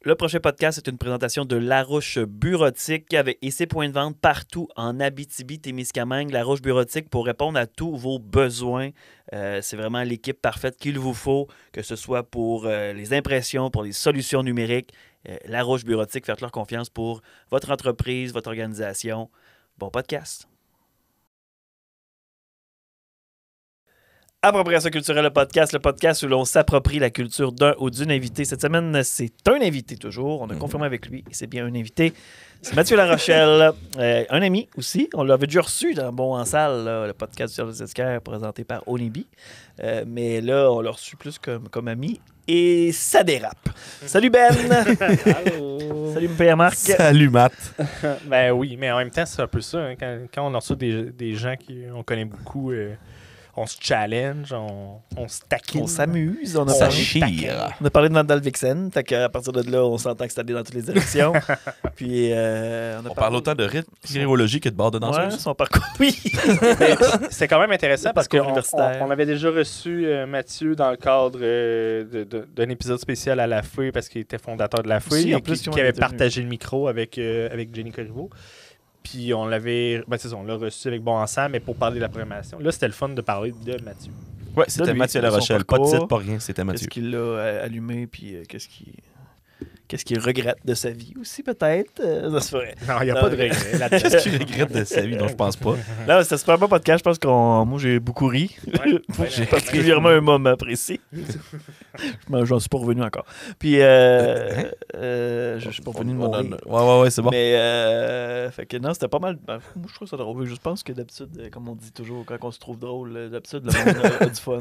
Le prochain podcast, c'est une présentation de Larouche Bureautique et ses points de vente partout en Abitibi-Témiscamingue. Larouche Bureautique pour répondre à tous vos besoins. C'est vraiment l'équipe parfaite qu'il vous faut, que ce soit pour les impressions, pour les solutions numériques. Larouche Bureautique, faites leur confiance pour votre entreprise, votre organisation. Bon podcast. Appropriation culturelle, le podcast où l'on s'approprie la culture d'un ou d'une invité. Cette semaine, c'est un invité toujours. On a confirmé avec lui, et c'est bien un invité. C'est Mathieu Larochelle, un ami aussi. On l'avait déjà reçu dans Bon en salle, là, le podcast sur les escars présenté par Onibi. Mais là, on l'a reçu plus comme ami. Et ça dérape. Salut Ben! Allô! Salut Pierre-Marc! Salut Matt! Ben oui, mais en même temps, c'est un peu ça. Hein, quand on reçoit des gens qu'on connaît beaucoup, on se challenge, on se taquine. On s'amuse. On a parlé de Vandal Vixen. Fait qu'à partir de là, on s'entend que c'est allé dans toutes les directions. Puis, on parle autant de rythme chirologie que de bord de danseuse. Ouais, son parcours, oui. C'est quand même intéressant parce qu'on universitaire. avait déjà reçu Mathieu dans le cadre d'un épisode spécial à la Fouille parce qu'il était fondateur de la Fouille Aussi, en et plus, qui avait partagé le micro avec Jenny Corriveau. Puis on l'avait, on l'a reçu avec Bon Ensemble, mais pour parler de la programmation. Là, c'était le fun de parler de Mathieu. Ouais, c'était Mathieu Larochelle. Pas de titre, pas rien, c'était Mathieu. Qu'est-ce qu'il a allumé, puis qu'est-ce qu'il regrette de sa vie aussi, peut-être? Ça se ferait. Non, il n'y a pas de regret là-dessus. Qu'est-ce qu'il regrette de sa vie? Non, je pense pas. Là, c'était un super bon podcast. Je pense que moi, j'ai beaucoup ri. J'ai particulièrement un moment précis. J'en suis pas revenu encore. Puis, je suis pas revenu de mon rire. Ouais, c'est bon. Mais, fait que non, c'était pas mal. Moi, je trouve ça drôle. Je pense que d'habitude, comme on dit toujours, quand on se trouve drôle, d'habitude, le monde a du fun.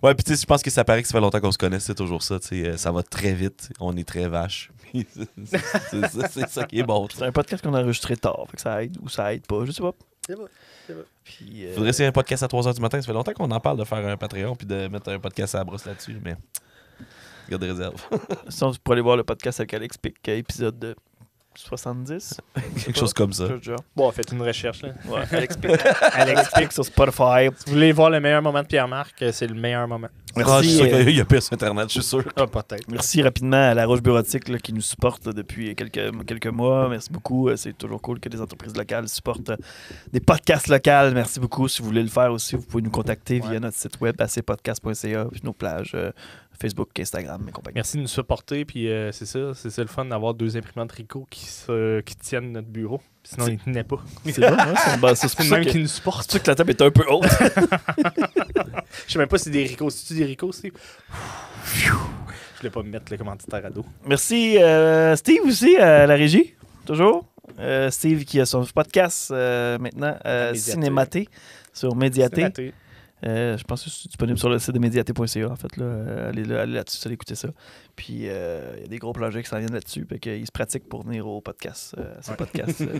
Ouais, puis tu sais, je pense que ça paraît que ça fait longtemps qu'on se connaît, c'est toujours ça. Ça va très vite. On est très vache. C'est ça qui est bon. C'est un podcast qu'on a enregistré tard. Fait que ça aide ou ça aide pas. Je sais pas. C'est bon. Puis, faudrait essayer un podcast à 3h du matin. Ça fait longtemps qu'on en parle de faire un Patreon puis de mettre un podcast à la brosse là-dessus, mais garde des réserves. Sinon, tu pourrais aller voir le podcast avec Alex Pic, épisode de 70. Quelque chose comme ça. Bon, faites une recherche. Là. Ouais, Alex Pic. Alex Pic sur Spotify. Si vous voulez voir le meilleur moment de Pierre-Marc, c'est le meilleur moment. Merci. Je suis sûr qu'il y a pire sur Internet, je suis sûr. Ah, peut-être. Merci rapidement à Larouche Bureautique là, qui nous supporte depuis quelques mois. Merci beaucoup. C'est toujours cool que les entreprises locales supportent des podcasts locaux. Merci beaucoup. Si vous voulez le faire aussi, vous pouvez nous contacter via notre site web acpodcast.ca puis nos plages Facebook, Instagram et compagnie. Merci de nous supporter. Puis c'est ça le fun d'avoir 2 imprimantes Ricoh qui tiennent notre bureau. Sinon, ils ne tenaient pas. C'est vrai, hein? C'est le même qui nous supporte. C'est sûr que la table est un peu haute. Je sais même pas si c'est des Ricoh. C'est-tu des Ricoh, Steve? Je voulais pas me mettre le commanditaire à dos. Merci Steve aussi à la régie, toujours. Steve qui a son podcast maintenant, Cinématé, sur Médiaté. Je pense que c'est disponible sur le site de médiaté.ca. En fait, là, allez là-dessus, allez écouter ça. Puis, il y a des gros projets qui s'en viennent là-dessus. Fait qu'il se pratique pour venir au podcast,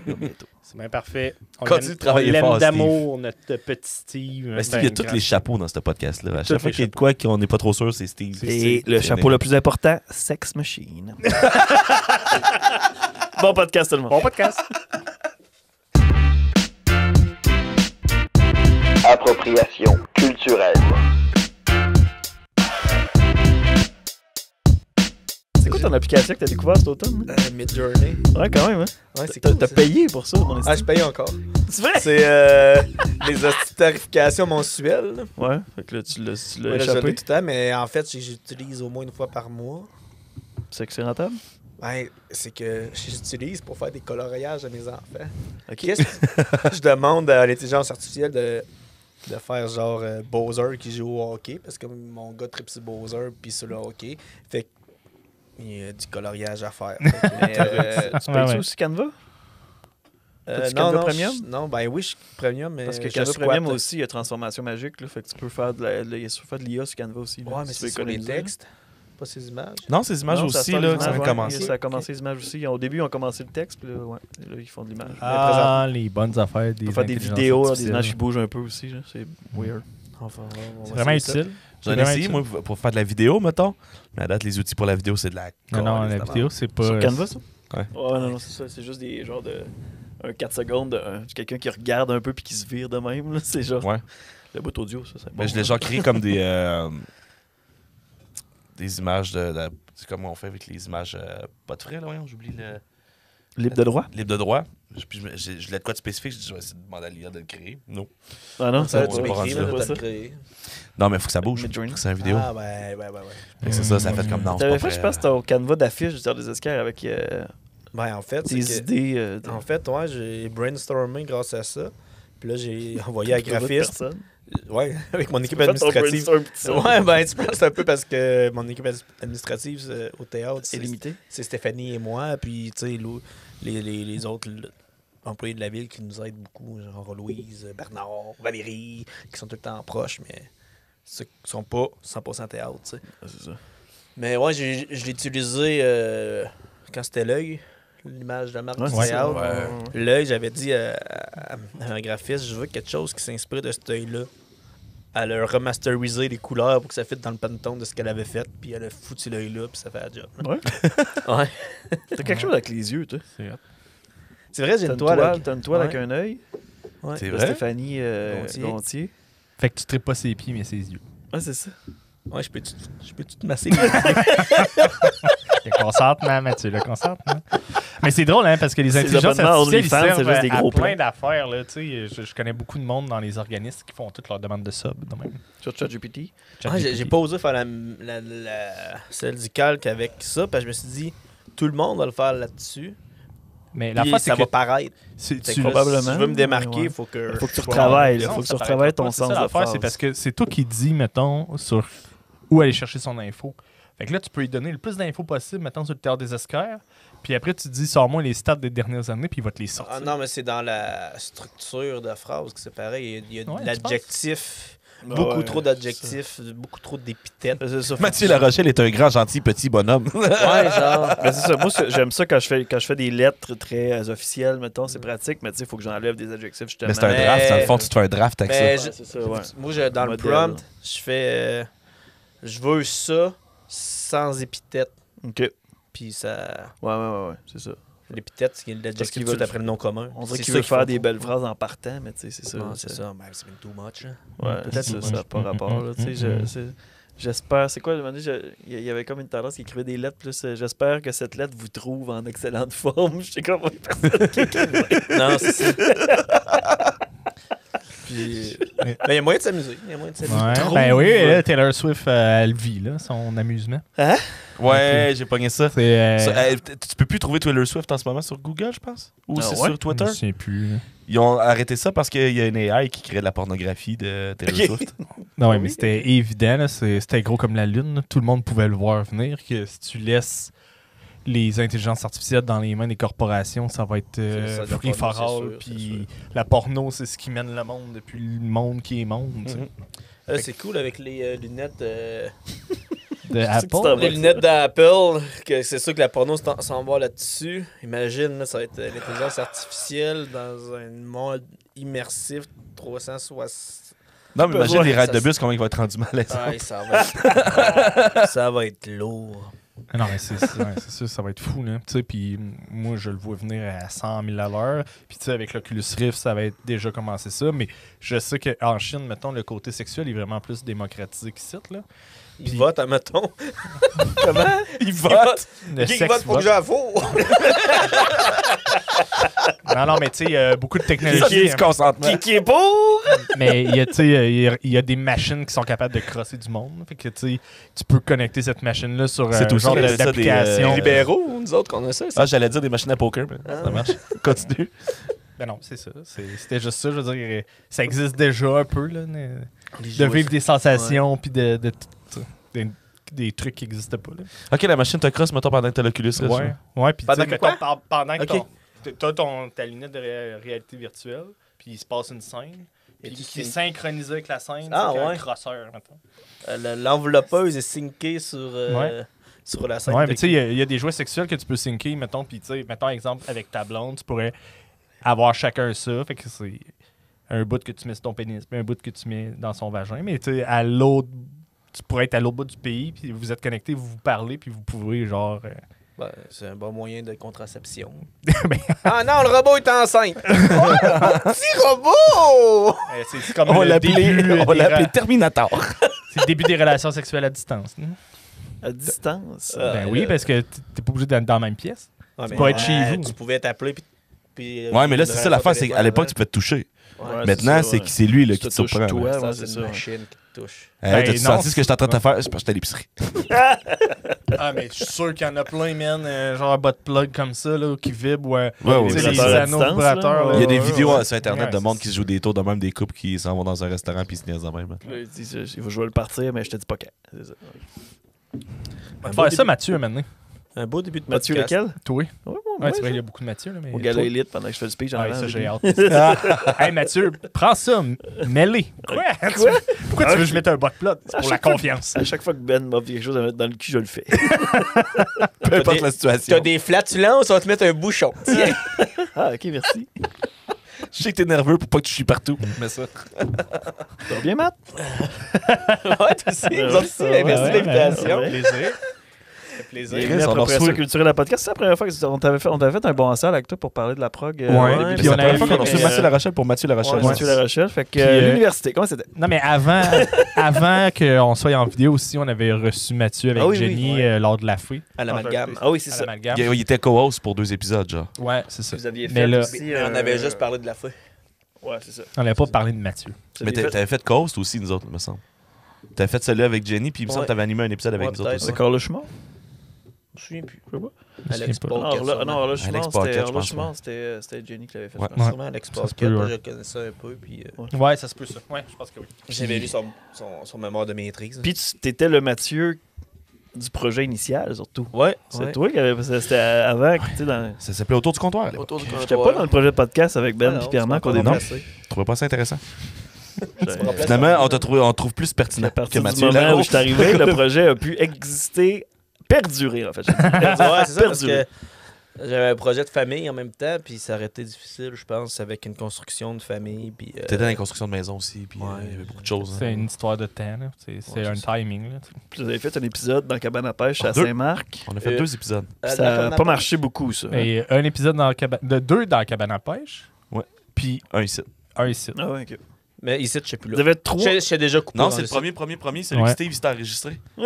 bientôt. C'est bien parfait. Continue de travailler fort, d'amour, notre petit Steve. Mais Steve, il y a tous les chapeaux dans ce podcast-là. À chaque fois qu'il y a de quoi qu'on n'est pas trop sûr, c'est Steve. Et le chapeau le plus important, Sex Machine. Bon podcast, tout le monde. Bon podcast. Appropriation culturelle. C'est quoi ton application que t'as découvert cet automne? Midjourney. Ouais, quand même, hein? Ouais, c'est cool. T'as payé pour ça, mon Ah, je paye encore. C'est vrai? C'est les tarifications mensuelles. Là. Ouais, fait que là, tu l'as Ouais, là, je l'ai échappé. tout le temps, mais en fait, j'utilise au moins une fois par mois. C'est que c'est rentable? Ben, c'est que j'utilise pour faire des coloriages à mes enfants. OK. Qu'est-ce que je demande à l'intelligence artificielle de faire genre Bowser qui joue au hockey, parce que mon gars tripe sur Bowser puis sur le hockey. Fait qu'il y a du coloriage à faire. Mais, tu payes ça aussi Canva? T'as-tu Canva Premium? Non, ben oui, je suis Premium, mais Parce que je Canva squatte. Premium aussi, il y a transformation magique. Là, fait que tu peux faire de l'IA sur Canva aussi. Là, Ouais, mais si tu veux c'est sur les économiser. textes, pas ces images. Non, ces images Non, aussi, sort là, des ça images, va commencer. Ça a commencé les images aussi. Au début, ils ont commencé le texte, puis là, là, ils font de l'image. Ah, les bonnes affaires. On peut faire des vidéos, des images qui bougent un peu aussi. Là. C'est weird. Enfin, on C'est va vraiment essayer utile. J'en ai essayé, moi, pour faire de la vidéo, mettons. Mais à date, les outils pour la vidéo, c'est de la... Non, la vidéo, c'est pas... Sur Canva, ça? Ouais. Ouais, non, c'est ça. C'est juste des genres de... Un 4 secondes de quelqu'un qui regarde un peu puis qui se vire de même. Là. C'est genre... Ouais. Le bout audio, ça, c'est bon. Mais je l'ai genre créé comme des images de C'est comme on fait avec les images pas de frais, là, voyons, j'oublie le... Libre de droit? Libre de droit. Puis je l'ai de quoi de spécifique, je dis, je vais essayer de demander à l'IA de le créer. Non. Ah non, Ça, ça tu on va pas m'écris, rendre là, ça. t'as le créé. Non, mais il faut que ça bouge. Midjourney. Faut que c'est une vidéo. Ah, ouais. Fait que c'est ça, ça fait comme non. T'avais c'est pas fait, je vrai. pense, ton canevas d'affiche du Terre des Esquerres avec Ben, en fait, c'est tes que- idées. En fait, ouais, j'ai brainstormé grâce à ça. Puis là, j'ai envoyé à la graphiste. Ouais, avec mon équipe administrative. Ouais, ben, tu penses un peu parce que mon équipe administrative au théâtre, C'est limité. c'est Stéphanie et moi. Puis, tu sais, les autres employés de la ville qui nous aident beaucoup, genre Louise, Bernard, Valérie, qui sont tout le temps proches, mais ceux qui sont pas 100% théâtre, tu sais. C'est ça. Mais ouais, je l'ai utilisé quand c'était l'œil, l'image de la marque du Ouais. théâtre. Ouais. L'œil, j'avais dit à un graphiste, je veux quelque chose qui s'inspire de cet œil-là. Elle a remasterisé les couleurs pour que ça fitte dans le pantone de ce qu'elle avait fait, puis elle a foutu l'œil-là, puis ça fait la job. Ouais. Ouais. T'as quelque chose avec les yeux, toi. C'est vrai, j'ai T'as une toile. T'as une toile Ouais. avec un œil. Ouais. C'est De vrai? Stéphanie Gontier. Gontier. Fait que tu traites pas ses pieds, mais ses yeux. Ah, c'est ça. Ouais, je peux-tu te masser les Le consentement, Mathieu, le consentement. Mais c'est drôle, hein, parce que les Ces intelligences abonnements artificielles, ils OnlyFans, c'est servent juste des à gros plein plans. d'affaires. Là, tu sais. Je connais beaucoup de monde dans les organismes qui font toutes leurs demandes de sub. de même. Sur ChatGPT. Ah, j'ai pas osé faire celle du calque avec ça, parce que je me suis dit, tout le monde va le faire là-dessus. Mais Puis la fois, c'est ça que va paraître. c'est- Fait tu que probablement. Si je veux me démarquer, Ouais. il faut que. Faut que tu Ouais, retravailles. non, Faut que tu ça retravailles paraît ton pas. sens C'est ça, de l'affaire, phrase. c'est parce que c'est toi qui dis, mettons, sur où aller chercher son info. Fait que là, tu peux lui donner le plus d'infos possible, mettons, sur le Théâtre des Esquerres. Puis après, tu dis, sors-moi les stats des dernières années, puis il va te les sortir. Ah non, mais c'est dans la structure de phrase que c'est pareil. Il y a Ouais, de l'adjectif, Ouais, beaucoup ouais, trop d'adjectifs, beaucoup trop d'épithètes. C'est ça. Mathieu Larochelle est un grand, gentil, petit bonhomme. Ouais, genre. Ben, c'est ça. Moi, j'aime ça quand je fais des lettres très officielles, mettons, c'est pratique, mais tu sais, il faut que j'enlève des adjectifs, justement. Mais c'est un Mais- draft. Dans le fond, tu te fais un draft avec Mais ça. Ouais, c'est ça, ouais. Moi, dans le Modèle. prompt, je fais. Je veux ça sans épithète. OK. Puis ça. Ouais, c'est ça. L'épithète, c'est Parce l'adjectif qu'ils tout de suite veulent- après le nom commun. On dirait C'est qu'il ça veut qu'ils faire font des trop. belles phrases en partant, mais tu sais, c'est ça. Non, c'est ça. Ben, c'est too much. Là. Ouais, Peut-être c'est que ça, ça n'a pas rapport. Là, tu sais, j'espère. C'est quoi, il y avait comme une tendance qui écrivait des lettres, plus j'espère que cette lettre vous trouve en excellente forme. Je sais comme personne qui écrit. Non, c'est ça. Puis. Mais il y a moyen de s'amuser. Il y a moyen de s'amuser. Ouais, Trouve. ben oui, là, Taylor Swift, elle vit, là, son amusement. Ouais, j'ai pogné ça. C'est. Tu peux plus trouver Taylor Swift en ce moment sur Google, je pense? Ou Ah c'est ouais? sur Twitter? Je sais plus. Ils ont arrêté ça parce qu'il y a une AI qui crée de la pornographie de Taylor Swift. Non, ouais, mais c'était évident, là, c'était gros comme la lune. Là. Tout le monde pouvait le voir venir que si tu laisses les intelligences artificielles dans les mains des corporations, ça va être C'est ça, free la for porno, c'est all. sûr, Puis la porno, c'est ce qui mène le monde depuis le monde qui est monde. tu sais. Mhm. C'est cool avec les lunettes. De que tu Apple. t'en vas. Les lunettes d'Apple, que c'est sûr que la porno s'en va là-dessus. Imagine, là, ça va être l'intelligence artificielle dans un monde immersif 360. Non, mais imagine besoin, les raids ça de se- bus, comment ils vont être rendus malaisants. Ouais, ça va être lourd. Ah non, mais c'est sûr, ça va être fou. Là. Tu sais, puis moi, je le vois venir à 100 000 à l'heure. Puis tu sais, avec l'Oculus Rift, ça va être déjà commencé ça. Mais je sais qu'en Chine, mettons, le côté sexuel est vraiment plus démocratisé qu'ici. Là. Ils Puis- votent, admettons. Ils votent! Le Qui sexe vote pour que vote. j'avoue? Non, mais tu sais, il y a beaucoup de Ça, technologies. c'est du consentement. Qui est pour? Mais il y a, tu sais, il y a des machines qui sont capables de crosser du monde. Fait que tu sais, tu peux connecter cette machine-là sur C'est un tout genre ça, c'est ça, des, d'application. Les libéraux, nous autres, qu'on a ça. Ah, j'allais dire des machines à poker, mais ça marche. Continue. Ben non, c'est ça. C'était juste ça. Je veux dire, ça existe déjà un peu, là, de vivre des sensations puis des trucs qui n'existent pas. Là. Ok, la machine te crosse, mettons, pendant que t'as l'Oculus Rift. Ouais, ouais. Puis tu Pendant sais, que mettons, quoi? pendant que Ok. t'as ta lunette de réalité virtuelle, puis il se passe une scène, Et puis tu qui est signes. synchronisé avec la scène, Ah, c'est qu'un ouais. crosseur, mettons. L'enveloppeuse est syncée sur la scène. Ouais, mais tu sais, il y a des jouets sexuels que tu peux syncer, mettons, puis tu sais, mettons, exemple, avec ta blonde, tu pourrais avoir chacun ça, fait que c'est un bout que tu mets sur ton pénis, puis un bout que tu mets dans son vagin, mais tu sais, à l'autre, tu pourrais être à l'autre bout du pays, puis vous êtes connectés, vous vous parlez, puis vous pouvez, genre... Ben, c'est un bon moyen de contraception. Ben- Ah non, le robot est enceinte! Oh, petit robot! c'est comme On va le début, l'appeler des Terminator. c'est le début des relations sexuelles à distance. hein. À distance. Ben oui, parce que t'es pas obligé d'être dans la même pièce. Ouais, peux pas être chez vous. Tu pouvais t'appeler puis Ouais, mais là, c'est ça l'affaire, c'est qu'à l'époque, tu peux te toucher. Ouais, Maintenant, ça, c'est que c'est lui là, qui te touche surprend. toi, là. ouais, c'est c'est une ça. machine qui te touche. Hey, t'as-tu non, senti ce que j'étais en train de te faire? C'est parce que j'étais à l'épicerie. Ah, mais je suis sûr qu'il y en a plein, man. Genre un bot plug comme ça, là, qui vibre. Ouais, Tu sais, les vibrateurs à anneaux distance, vibrateurs. là. Il y a des ouais, vidéos ouais. sur Internet Ouais, de monde c'est- qui se jouent des tours de même, des couples qui s'en vont dans un restaurant puis ils se niaisent de même. là. Là, il dit, il faut je vais le partir, mais je te dis pas quand. C'est ça. On va faire ça, Mathieu, maintenant. Un beau début de Mathieu, podcast. lequel? Toi. Ouais, Ouais, c'est vrai, il y a beaucoup de Mathieu. Là, mais Au gala élite pendant que je fais le speech. en Ouais, avant, ça, au j'ai début. hâte. Hey, Mathieu, prends ça, mets-les. Quoi? Pourquoi tu veux que je mette un bot plug? C'est pour la confiance. À chaque fois que Ben m'offre quelque chose à mettre dans le cul, je le fais. Peu importe la situation. T'as des flatulences, on va te mettre un bouchon. Tiens. Ah, ok, merci. Je sais que t'es nerveux pour pas que tu chies partout. Mais ça. Ça va bien, Matt? Ouais, toi aussi. Ouais, Vous autres aussi. ouais, Merci de ouais, l'invitation. ouais. Plaisir. Ça fait plaisir. Chris, Bienvenue à on a Appropriation reçu- culturelle à podcast. C'est la première fois qu'on t'avait fait un bon en salle avec toi pour parler de la prog. Ouais, début puis C'est on la première avait fois qu'on a fait, reçu Mathieu Larochelle pour Mathieu Larochelle. Ouais, Mathieu Larochelle. Fait que Puis, l'université, comment c'était? Non, mais avant qu'on soit en vidéo aussi, on avait reçu Mathieu avec Ah oui, Jenny oui. lors de la fouille. À l'amalgame. Ah oui, c'est À ça. l'amalgame. Il était co-host pour 2 épisodes, genre. Ouais, c'est ça. Vous aviez Mais fait là- aussi. Mais on avait juste parlé de la fouille. Ouais, c'est ça. On n'avait pas parlé de Mathieu. Vous Mais aviez fait- t'avais fait co-host aussi, nous autres, il me semble. T'avais fait celui avec Jenny, puis il me semble Ouais. que t'avais animé un épisode avec Ouais, nous autres peut-être, aussi. C'est Carl Schmont? Je me souviens plus. Je sais pas. Je sais Alex pas. Paul. Horloge Alex Schmont, Paquette, c'était je pense, ouais. c'était Jenny qui l'avait fait. Ouais. je pense. Sûrement Alex Ça se Paquette. peut, Moi, ouais. je connaissais un peu. Puis Ouais, ça se peut, ça. Ouais, je pense que oui. j'avais lu son mémoire de maîtrise. Puis tu étais le Mathieu du projet initial, surtout. Ouais. C'est toi qui avais. C'était avant, tu sais, dans. Ça s'appelait Autour du comptoir. à l'époque. Autour du J'étais pas dans le projet de podcast avec Ben et Pierre-Marc au début. Tu trouvais pas ça intéressant? remplaces Finalement, on te trouve plus À pertinent que partir du Mathieu moment où Laroche. je suis arrivé, le projet a pu exister, perdurer, en fait. Ouais, c'est ça, parce Perdurer. que j'avais un projet de famille en même temps, puis ça aurait été difficile, je pense, avec une construction de famille. Puis, T'étais dans les constructions de maison aussi, puis Ouais. il y avait beaucoup de choses. hein. C'est une histoire de temps. là. C'est Ouais, un c'est timing. Là. Puis vous avez fait un épisode dans Cabane à pêche à Deux. Saint-Marc. On a fait 2 épisodes. Ça n'a pas marché beaucoup, ça. Et un épisode dans la cabane, de 2 dans la cabane à pêche. Ouais. Puis Un ici. un ici. Ah ouais, ok. Mais ici, je sais plus Vous là. avez 3. J'étais déjà coupé. Non, dans c'est le site. premier, celui Ouais. que Steve il s'était enregistré. tu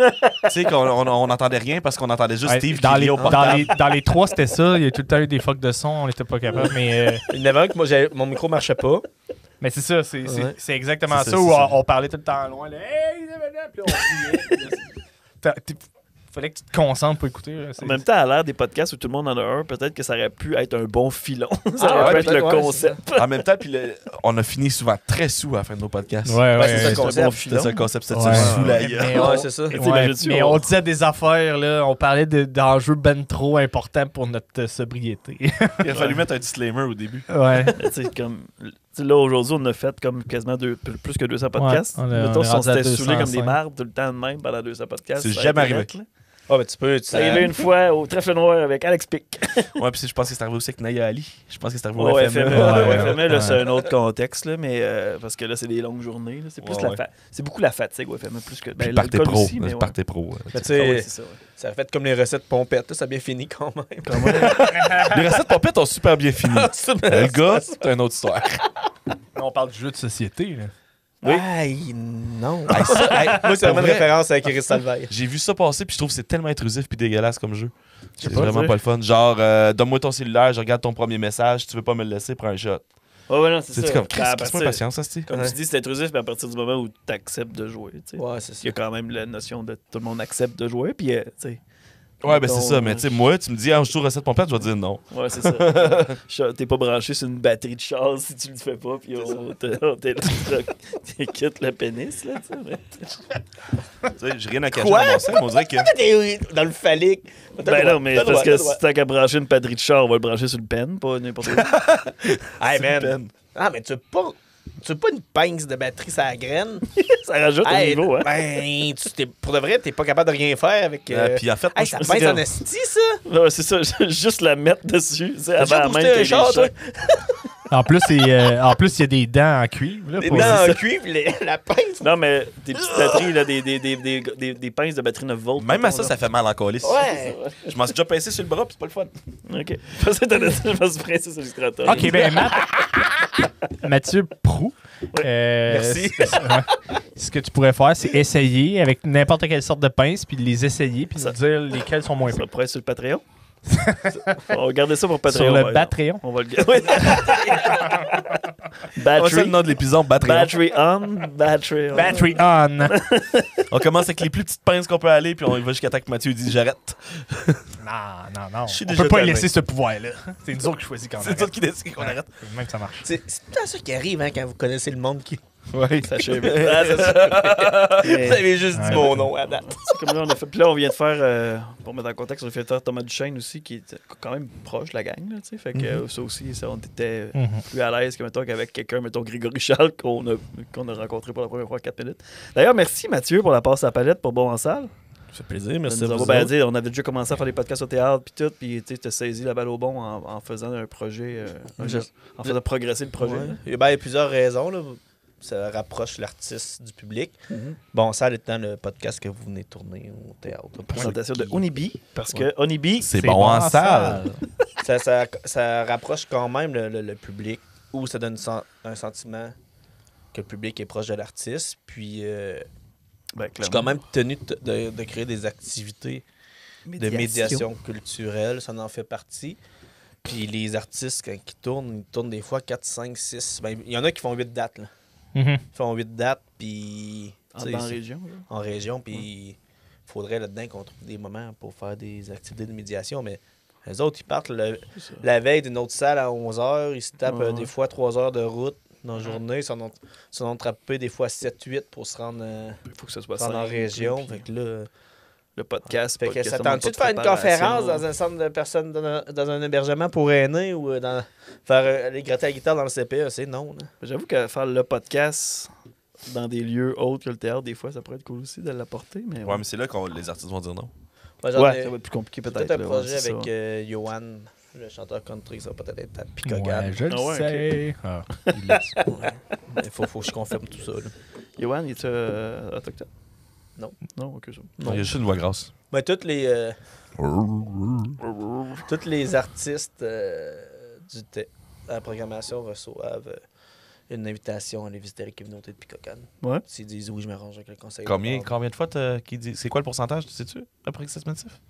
sais qu'on on n'entendait rien parce qu'on entendait juste Ouais, Steve dans, qui les, riait au dans, portable. dans les 3, c'était ça. Il y a tout le temps eu des fucks de son. On n'était pas capable. Mais Il y en avait un que moi, mon micro marchait pas. mais c'est ça. C'est exactement C'est ça. ça, Où c'est ça. on parlait tout le temps loin. Là, hey, puis on riait. Fallait que tu te concentres pour écouter. Là. En même temps, à l'ère des podcasts où tout le monde en a un, peut-être que ça aurait pu être un bon filon. ça Ah, aurait ouais, pu être le peut-être, ouais, concept. En même temps, puis on a fini souvent très sous à la fin de nos podcasts. Ouais, c'est ça le C'est un concept. bon C'était filon. ça le concept, c'était Ouais. sous la Mais- gueule. mais on- Ouais, c'est ça. Tu Ouais, t'imagines-tu, mais on- on disait des affaires, là. On parlait d'enjeux ben trop importants pour notre sobriété. Il a fallu mettre un disclaimer au début. ouais. Tu sais, comme. tu sais, là, aujourd'hui, on a fait comme quasiment plus que 200 podcasts. Ouais, on a- Mettons, on est si on rendu à s'était saoulé comme 205. des marbres tout le temps de même pendant 200 podcasts. C'est ça jamais aurait été arrivé. net, là. Ah, mais tu peux. C'est arrivé une fois au Trèfle Noir avec Alex Pic. Ouais, puis je pense que c'est arrivé aussi avec Naya Ali. Je pense que c'est arrivé Ouais, au FME. FME, Ouais, FME, là, ouais. c'est un autre contexte, là, mais parce que là, c'est des longues journées. là. C'est plus Ouais, la ouais. c'est beaucoup la fatigue au FME, plus que. Puis Ben, partez l'alcool pro. aussi, mais ouais. Partez pro. Mais tu Ah sais, oui, c'est ça, ouais. ça a fait comme les recettes pompettes. là, Ça a bien fini quand même. Les recettes pompettes ont super bien fini. Le gars, c'est une autre histoire. On parle du jeu de société, là. Oui. Aïe, non. Hey, ça, hey, Moi, c'est pour vraiment une vrai, référence avec Iris Salvaille. J'ai vu ça passer, puis je trouve que c'est tellement intrusif puis dégueulasse comme jeu. C'est pas, vraiment tu sais. pas le fun. Genre, donne-moi ton cellulaire, je regarde ton premier message, tu veux pas me le laisser, prends un shot. Ouais, non, c'est C'est ça. comme, Ben, Chris, à passe-moi partir- patience, ça, Comme Ouais. tu dis, c'est intrusif, mais à partir du moment où tu acceptes de jouer. Tu sais. Ouais, c'est ça. Il y a quand même la notion de tout le monde accepte de jouer, puis tu sais. Ouais, ben c'est mettons, ça, mais tu sais, moi, tu me dis, ah, je joue recette pompette, je vais dire non. Ouais, c'est ça. T'es pas branché sur une batterie de char si tu le fais pas, puis on quitte le pénis, là, tu sais. mais- Tu sais, j'ai rien à cacher Quoi? dans mon sein, mais on dirait que. T'es dans le phallique. Ben non, mais parce que si t'as qu'à brancher une batterie de char, on va le brancher sur le pen, pas n'importe quoi. Hey, c'est man. une peine. Ah, mais tu veux pas une pince de batterie sur la graine? Ça rajoute au Hey, niveau, hein. Ben, pour de vrai, t'es pas capable de rien faire avec. Puis en fait, moi, Hey, je ça pense pince que- en esti, ça? Ouais, c'est ça, juste la mettre dessus, tu sais, T'as déjà avant boosté même un qu'il y ait char, des toi? chocs. En plus, il y a des dents en cuivre. Là, Les pour- dents en cuivre, la pince. Non, mais des petites batteries, là, des pinces de batterie 9 volts. Même à mettons, ça, là. ça fait mal en colis. Ouais. Je m'en suis déjà pincé sur le bras, puis c'est pas le fun. OK. Je pensais que t'allais dire, je me suis pressé sur le strator. OK, ben Mathieu Prou, Merci. Ce que tu pourrais faire, c'est essayer avec n'importe quelle sorte de pince, puis les essayer, puis Ça- nous dire lesquels sont moins Ça pires. pourrait être sur le Patreon. On va garder ça pour Patreon. Sur par le exemple. Patreon. On va le garder. C'est le Battery. nom de l'épisode, Battery. Battery on. Battery on. Battery on. On commence avec les plus petites pinces qu'on peut aller, puis on y va jusqu'à temps que Mathieu dit j'arrête. Non. Je suis On déjà peut pas calmé. laisser ce pouvoir-là. C'est nous autres qui choisissons quand C'est même. toi qui décide qu'on arrête. Même que ça marche. C'est tout ça qui arrive hein, quand vous connaissez le monde qui. Oui. Sachez bien. Ah, c'est ça. Vous Mais- avez juste dit Ouais. mon nom à date. C'est comme là, on a fait. Puis là, on vient de faire, pour mettre en contexte, on a fait faire Thomas Duchesne aussi, qui est quand même proche de la gang. Là, tu sais. Fait que ça aussi, ça, on était plus à l'aise que mettons, qu'avec quelqu'un, mettons Grégory Charles, qu'on a rencontré pour la première fois à 4 minutes. D'ailleurs, merci Mathieu pour la passe à la palette pour Bon en salle. Ça fait plaisir, Ça merci nous à a vous pas bien autres. dit, on avait déjà commencé à faire des podcasts au théâtre, puis tout, puis tu as saisi la balle au bon en faisant un projet, en faisant progresser le projet. Ouais. là. Il y a plusieurs raisons. Là. Ça rapproche l'artiste du public. Bon, ça étant le podcast que vous venez tourner au théâtre. Présentation de Onibi, parce que Onibi, C'est bon en salle. Ça rapproche quand même le public, où ça donne un sentiment que le public est proche de l'artiste. Puis, ben, je suis quand même tenu de créer des activités de médiation culturelle. Ça en fait partie. Puis les artistes, quand ils tournent des fois 4, 5, 6. Ben, il y en a qui font 8 dates. Là. Ils font 8 dates, puis... En, tu sais, dans la région. là. en région, puis il faudrait là-dedans qu'on trouve des moments pour faire des activités de médiation, mais les autres, ils partent C'est ça. la veille d'une autre salle à 11h, ils se tapent Ouais. des fois 3 heures de route dans la journée, ils s'en ont attrapé des fois 7-8 pour se rendre, Il faut que ce soit en simple, région. puis Fait que là, le podcast, fait pas que que ça ça demande tente-tu de pas faire une préparation. conférence dans un centre de personnes, dans un hébergement pour aînés ou faire aller gratter la guitare dans le CPE? C'est non. Là. J'avoue que faire le podcast dans des lieux autres que le théâtre, des fois, ça pourrait être cool aussi de l'apporter. Mais Ouais, mais c'est là que les artistes vont dire non. Moi, j'en ouais, ai ça va être plus compliqué peut-être peut-être. un là, projet ouais, c'est avec ça. Johan, le chanteur country, ça va peut-être être à Picogan. Ouais, je le Ah ouais, sais. Ah, il l'a dit. Il faut que je confirme tout ça. Là. Johan, es-tu autochtone? Non. Non, ok, ça. Il y a juste une voix grasse. Mais tous les artistes de la programmation reçoivent une invitation à aller visiter la communauté de Picocan. Ouais. S'ils disent oui, je m'arrange avec le conseil. Combien de fois qui dit. C'est quoi le pourcentage, sais-tu, approximatif?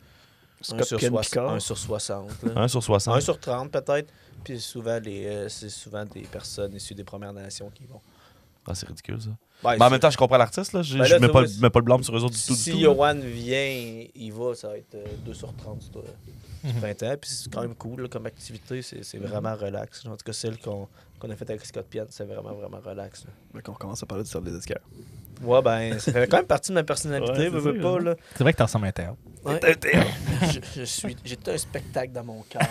1 sur, Scott Ken Picard. 1 sur 60. Là. 1 sur 60. 1 sur 30 peut-être. Puis souvent, c'est souvent des personnes issues des Premières Nations qui vont. Ah, c'est ridicule, ça. Ouais, Mais en même temps, je comprends l'artiste, là. Je Ben là, je tu mets vois, mets pas le blâme sur eux autres du tout. si du tout, là. Johan vient, il va, ça va être 2 sur 30 sur du printemps. Puis c'est quand même cool là, comme activité. C'est vraiment relax. En tout cas, celle qu'on a faite avec Scott Pian, c'est vraiment, vraiment relax. Là. Fait qu'on commence à parler du sort des escars. Ouais, ben, ça fait quand même partie de ma personnalité, Ouais, veux, c'est veux ça, pas, hein. là. C'est vrai que t'en ressembles à un théâtre. Ouais. J'ai tout un spectacle dans mon cœur.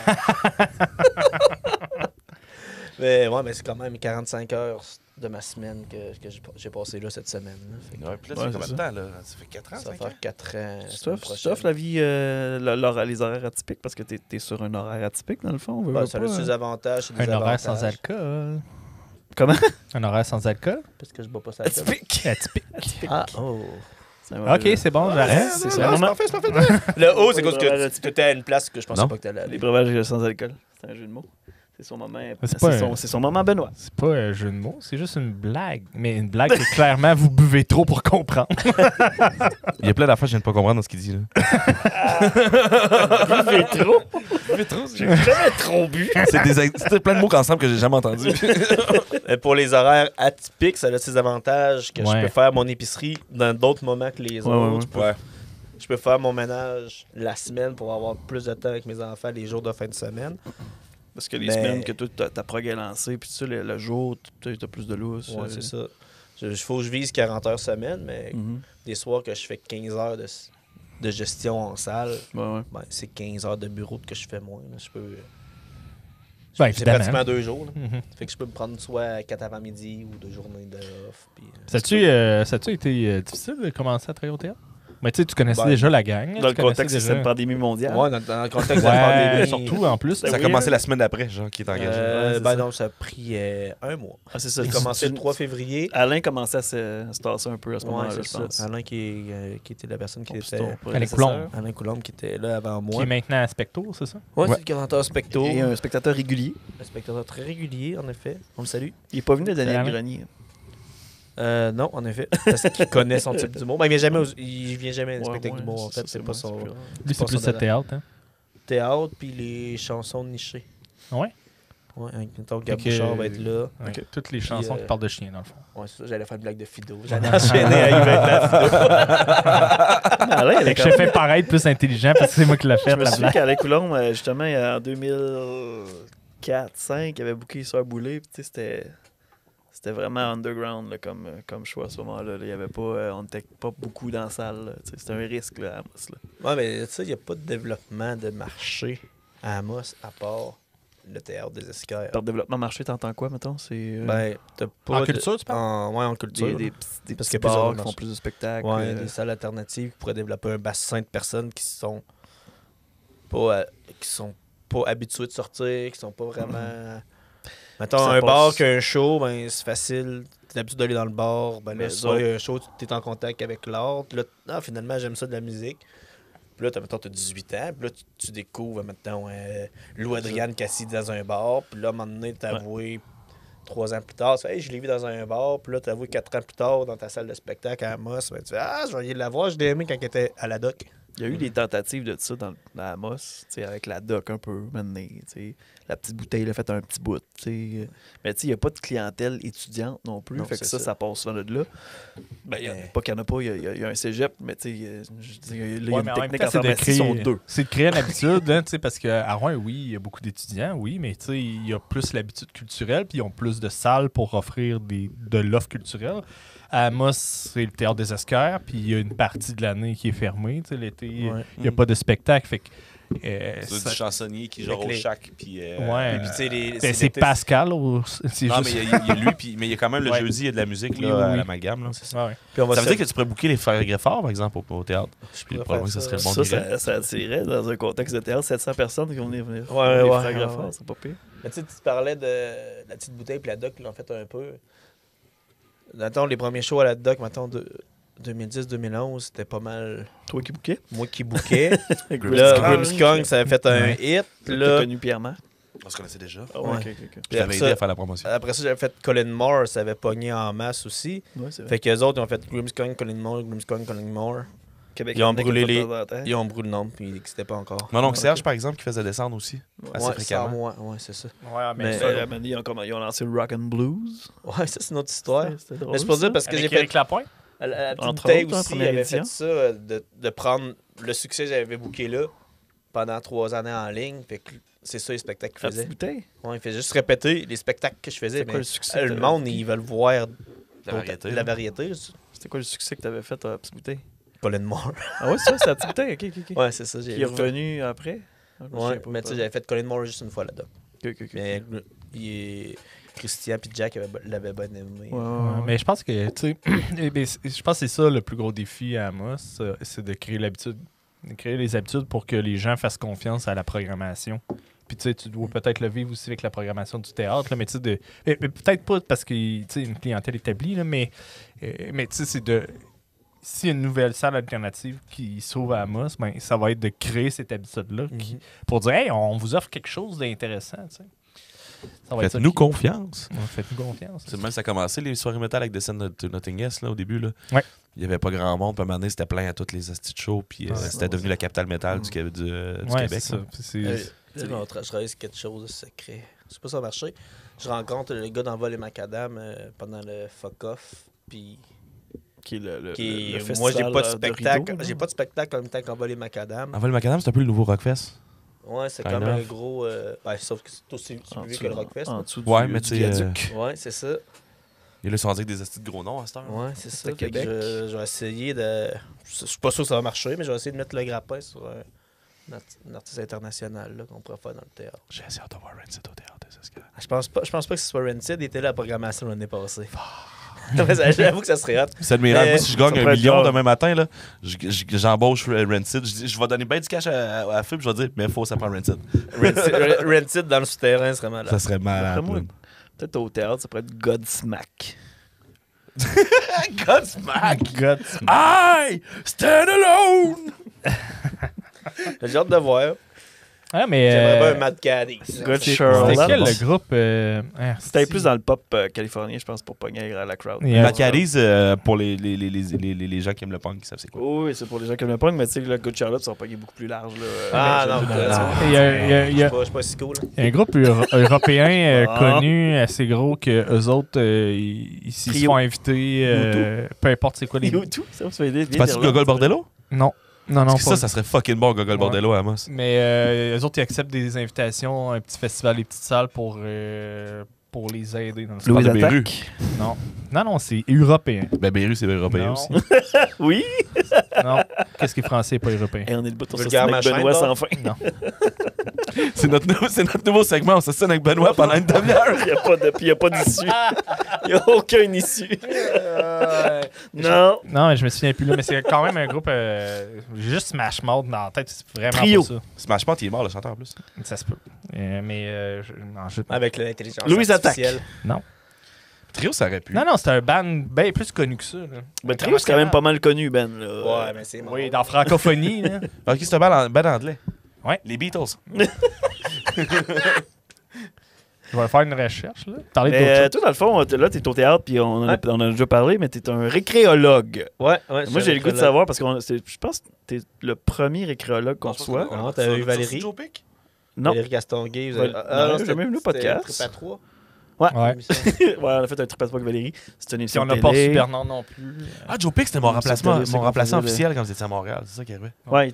mais ouais, mais c'est quand même 45 heures de ma semaine que j'ai passé là cette semaine. Là. Fait que Ouais, puis là, Ouais, c'est combien c'est de temps, là? Ça fait 4 ans, ça va 5 ans? faire 4 ans. la Tu semaine prochaine. t'offres la vie, les horaires atypiques, parce que t'es sur un horaire atypique, dans le fond. Ouais, ça a ses avantages et des Un horaire sans avantages. alcool. Comment? Un horaire sans alcool. Parce que je bois pas ça. Atypique. Atypique. Ah, oh. Ok, c'est bon, j'arrête. c'est C'est ça. parfait, c'est parfait. Le haut, c'est Ouais, parce ouais, que tu étais à une place que je pensais Non. pas que t'allais Les aller. breuvages sans alcool. C'est un jeu de mots. C'est son moment. C'est pas un- C'est son moment Benoît. C'est pas un jeu de mots, c'est juste une blague. Mais une blague que clairement vous buvez trop pour comprendre. Il y a plein d'affaires que je viens de pas comprendre dans ce qu'il dit, là. Buvez trop. C'est J'ai jamais trop bu. c'est plein de mots ensemble que j'ai jamais entendus. Pour les horaires atypiques, ça a ses avantages que Ouais. je peux faire mon épicerie dans d'autres moments que les Ouais, autres. ouais, Je peux faire mon ménage la semaine pour avoir plus de temps avec mes enfants les jours de fin de semaine. Parce que les Mais- semaines que toi, ta prog est lancée, puis tu sais, le jour, t'as plus de lousse. Ouais, c'est ça. Il faut que je vise 40 heures semaine, mais Mhm. des soirs que je fais 15 heures de gestion en salle, Ouais, ouais. ben, c'est 15 heures de bureau que je fais moins. Là. Je peux. Ben, c'est évidemment. pratiquement 2 jours. Là. Mhm. Fait que je peux me prendre soit 4 avant-midi ou 2 journées de off. Puis, Ça a-tu été difficile de commencer à travailler au théâtre? Mais tu sais, tu connaissais Ben, déjà la gang. Dans tu le connaissais contexte de déjà- cette pandémie mondiale. Ouais, dans le contexte de la Ouais, pandémie. surtout en plus. Ça a oui, commencé hein. la semaine d'après, Jean, qui est engagé. Ouais, c'est Ben ça. non, ça a pris 1 mois. Ah, c'est ça. J'ai commencé le 3 février. Alain commençait à se tasser un peu à ce Ouais, moment-là, c'est je ça. pense. Alain qui était la personne qui Puis était. ton Alain prédécesseur. Coulombe. Alain Coulombe qui était là avant Qui moi. est maintenant à Specto, c'est ça? Ouais, Ouais. c'est le commentateur specto. Et un spectateur régulier. Un spectateur très régulier, en effet. On le salue. Il est pas venu de Daniel Alain. Grenier. Non, en effet. Parce qu'il connaît son type d'humour. Ben, il vient jamais à un spectacle d'humour, en fait. C'est pas son Lui, c'est plus le théâtre. Hein? théâtre puis les chansons nichées. Ouais. Ouais, mettons, Gab Bouchard va être là. Okay. Toutes les chansons qui parlent de chiens, dans le fond. Ouais, c'est ça. J'allais faire une blague de Fido. J'allais enchaîner à Yves avec la Fido. J'ai fait paraître plus intelligent parce que c'est moi qui l'ai fait, Je me la souviens blague. qu'Alain Coulombe, justement, en 2004-2005, il avait booké Sœur Boulay. Puis, tu sais, c'était vraiment underground là, comme choix à ce moment-là. Il y avait pas, on n'était pas beaucoup dans la salle. Là. Tu sais, c'était un risque là, à Amos. Là. Ouais, mais tu sais, il n'y a pas de développement de marché à Amos à part le théâtre des Esquerres. Par développement marché, t'entends quoi, mettons? C'est Ben, t'as pas En culture, tu parles? Ouais, en culture. des Parce petits qu'il y a plusieurs bars qui font marchés. plus de spectacles. Ouais, des salles alternatives qui pourraient développer un bassin de personnes qui sont pas habituées de sortir, qui sont pas vraiment. Mettons, Ça un passe. bar qu'un show, ben c'est facile. T'es habitué d'aller dans le bar, ben Mais le soir, il y a un show, t'es en contact avec l'art. Puis là, finalement, j'aime ça de la musique. Puis là, t'as 18 ans, puis là, tu découvres, mettons, Lou-Adriane Cassis dans un bar. Puis là, à un moment donné, t'as avoué 3 ans plus tard, tu fais, hey, je l'ai vu dans un bar. Puis là, t'as avoué 4 ans plus tard dans ta salle de spectacle à Amos. Ben, tu fais, je vais aller la voir, je l'ai aimé quand elle était à la doc. Il y a eu des tentatives de ça dans Amos, tu sais, avec la doc un peu, maintenant, tu sais. La petite bouteille, elle a fait un petit bout, tu sais. Mais tu sais, il n'y a pas de clientèle étudiante non plus, Non, fait que c'est ça passe souvent de là. Ben, pas qu'il n'y en a pas, il y a un cégep, mais tu sais, je dis, là, il y a une technique en pharmacie, ils sont deux. C'est de créer une habitude, hein, parce qu'à Rouen, oui, il y a beaucoup d'étudiants, oui, mais il y a plus l'habitude culturelle, puis ils ont plus de salles pour offrir de l'offre culturelle. À Amos, c'est le théâtre des Esquerres, puis il y a une partie de l'année qui est fermée. L'été, il n'y a pas de spectacle. Fait que, c'est du chansonnier qui genre au les- chac. Puis, ouais. Puis, tu sais, Ben, c'est Pascal. C'est non, juste... mais il y a lui, mais il y a quand même le Ouais. jeudi, il y a de la musique Oui, là, oui, à oui. l'amalgame. Là. Ouais. Puis on va Ça veut se- dire que tu pourrais booker les frères Greffard, par exemple, au théâtre. Puis le pourrais problème, faire ça ça. serait le bon Ça, direct. ça attirait dans un contexte de théâtre 700 personnes qui vont venir Ouais, les ouais, photographes, ouais. c'est pas pire. Mais tu sais, tu parlais de la petite bouteille puis la doc, ils l'ont fait un peu. Mettons, les premiers shows à la doc, mettons, de 2010-2011, c'était pas mal Toi qui bouquais? moi qui bouquais. Grimmskong. Là, Grimmskong, ça avait fait un Ouais. hit. T'as Là, connu Pierre-Marc? On se connaissait déjà. Ah ouais, Ouais. ok. puis J'avais après aidé à ça, faire la promotion. après ça, j'avais fait Colin Moore, ça avait pogné en masse aussi. Ouais, c'est vrai. Fait qu'eux autres, ils ont fait Grimmskong, Colin Moore, Grimmskong, Colin Moore. Québec, ils ont Québec, brûlé une les- fois de temps en temps. Ils ont brûlé le nom, puis il n'existait pas encore. Mon oncle Ok. Serge, par exemple, qui faisait descendre aussi. Assez Ouais, fréquemment. sans moi, ouais, c'est ça. Ouais, Mais- Ça, ils ont lancé le Rock and Blues. Ouais, ça, c'est une autre histoire. C'était drôle. Mais c'est pour dire parce que Avec j'ai fait Éric Lapointe? la petite Entre bouteille autres, en aussi, première avait édition. fait ça, de prendre le succès que j'avais booké là pendant 3 années en ligne. Fait que c'est ça les spectacles qu'il La faisait. petite bouteille. Ouais, il fait juste répéter les spectacles que je faisais. C'est quoi Mais le succès le que monde, t'avais ils veulent voir La variété. la variété. C'était quoi le succès que t'avais fait à la petite bouteille? Colin Moore. Ah ouais, c'est la petite bouteille, ok. Ouais, c'est ça. Qui est revenu après? Ah, je me souviens Ouais, pas. mais tu sais, j'avais fait Colin Moore juste une fois là-dedans. Ok. Mais Christian et Jack l'avaient bien aimé. Ouais, mais je pense que, tu sais, je pense que c'est ça le plus gros défi à Amos, c'est de créer l'habitude, de créer les habitudes pour que les gens fassent confiance à la programmation. Puis tu sais, tu dois peut-être le vivre aussi avec la programmation du théâtre, là, mais tu sais, mais peut-être pas parce que tu sais, une clientèle établie, là, mais tu sais, c'est de. S'il y a une nouvelle salle alternative qui s'ouvre à Amos, ben, ça va être de créer cette habitude-là pour dire, hey, on vous offre quelque chose d'intéressant, tu sais. Ça va être ça Faites-nous qui- confiance. Ouais, faites-nous confiance. C'est même ça a commencé, les soirées métal avec Descent to Nothingness, là, au début. Là. Ouais. Il n'y avait pas grand monde. Puis à un moment donné, c'était plein à toutes les hosties de show. Puis c'était devenu la capitale métal du Ouais, Québec. c'est ça. là. Je travaille sur quelque chose de secret. Je sais pas si ça va marcher. Je rencontre le gars dans Vol et Macadam pendant le Fuck Off. Puis Qui est le moi, j'ai festival, pas de de spectacle. rideau, là. J'ai pas de spectacle en même temps qu'en Vol et Macadam. En fait, le Macadam, c'est un peu le nouveau Rockfest. Ouais, c'est Kind comme un of. gros. Sauf que c'est aussi En plus dessous, que le Rockfest. en dessous Ouais, du- mais du tu sais, viaduc. Ouais, c'est ça. Et là, ils sont dit que des hosties de gros noms à cette heure. Ouais, c'est ça. C'est Fait que Québec. je vais essayer de. Je suis pas sûr que ça va marcher, mais je vais essayer de mettre le grappin sur un artiste international là, qu'on pourrait faire dans le théâtre. J'ai essayé de voir Rancid au théâtre. C'est ce que... Je pense pas que ce soit Rancid. Il était là à la programmation l'année passée. J'avoue que ça serait hot. C'est admirable. Mais Moi, si je gagne ça un pourrait être million drôle. demain matin, là, j'embauche Rancid. Je vais donner bien du cash à la fille, puis je vais dire, mais il faut que ça prend Rancid. Rancid dans le souterrain serait malade. Ça serait malade. D'après moi, là. peut-être au théâtre, ça pourrait être Godsmack. Godsmack! Guts. I stand alone! J'ai hâte de voir. Ah, mais. J'aimerais bien un Mad Caddy. Good C'était Sherlock. quel le groupe C'était plus dans le pop californien, je pense, pour pogner la crowd. Il y a- Maccaris, pour les gens qui aiment le punk, ils savent c'est quoi. Oui, c'est pour les gens qui aiment le punk, mais tu sais que le Good Charlotte, ça va pogner beaucoup plus large. Là. Ah, J'aime non, beaucoup non. ça. Il y a Je suis pas si cool. Il y a un groupe européen Ah. connu, assez gros, que eux autres, ils s'y Trio. font inviter, peu importe c'est quoi les... YouTube, ça va aider. Tu penses que Gogol Bordello? Non, non, Parce que pas. ça serait fucking bon, Gogol Ouais. Bordello à Amos. Mais eux autres, ils acceptent des invitations, un petit festival, des petites salles pour les aider. Dans le Louis sport. de Beru. Non, c'est européen. Ben, Beru, c'est européen Non. aussi. Oui. Non, qu'est-ce qui est français et pas européen? Et on est debout sur Vulgaire avec machin, Benoît bon. sans fin. Non. C'est notre nouveau segment. On s'assine avec Benoît pendant une demi-heure. Il n'y a pas d'issue. Il n'y a aucune issue. Non. Non, je me souviens plus là, mais c'est quand même un groupe. J'ai juste Smash Mouth dans la tête, c'est vraiment Trio. pas ça. Smash Mouth, il est mort, le chanteur en plus. Ça se peut. Non, Avec l'intelligence Louise artificielle. Trio, ça aurait pu. Non, c'est un band bien plus connu que ça. Là. Ben, Trio, c'est quand même pas mal connu, Ben. Là. Ouais, mais c'est Oui, dans francophonie. Là. Ok, c'est un band anglais. Ouais. Les Beatles. Je vais faire une recherche. Là. Parler Mais d'autres choses. toi, dans le fond, là, t'es au théâtre, puis on en a déjà parlé, mais t'es un récréologue. Ouais. Moi, j'ai le goût de savoir, parce que je pense que t'es le premier récréologue qu'on reçoit. Non, t'as eu Valérie. Non. Valérie Gastonguay. Ouais, non, j'ai même vu le podcast. Trip à 3. Ouais. Ouais, on a fait un trip à trois avec Valérie. C'est une Si émission on n'a de pas reçu télé. Bernard non plus. Ah, Joe Pick, c'était mon remplacement, c'est qu'on faisait officiel quand vous étiez à Montréal. C'est ça qui arrivait. Ouais,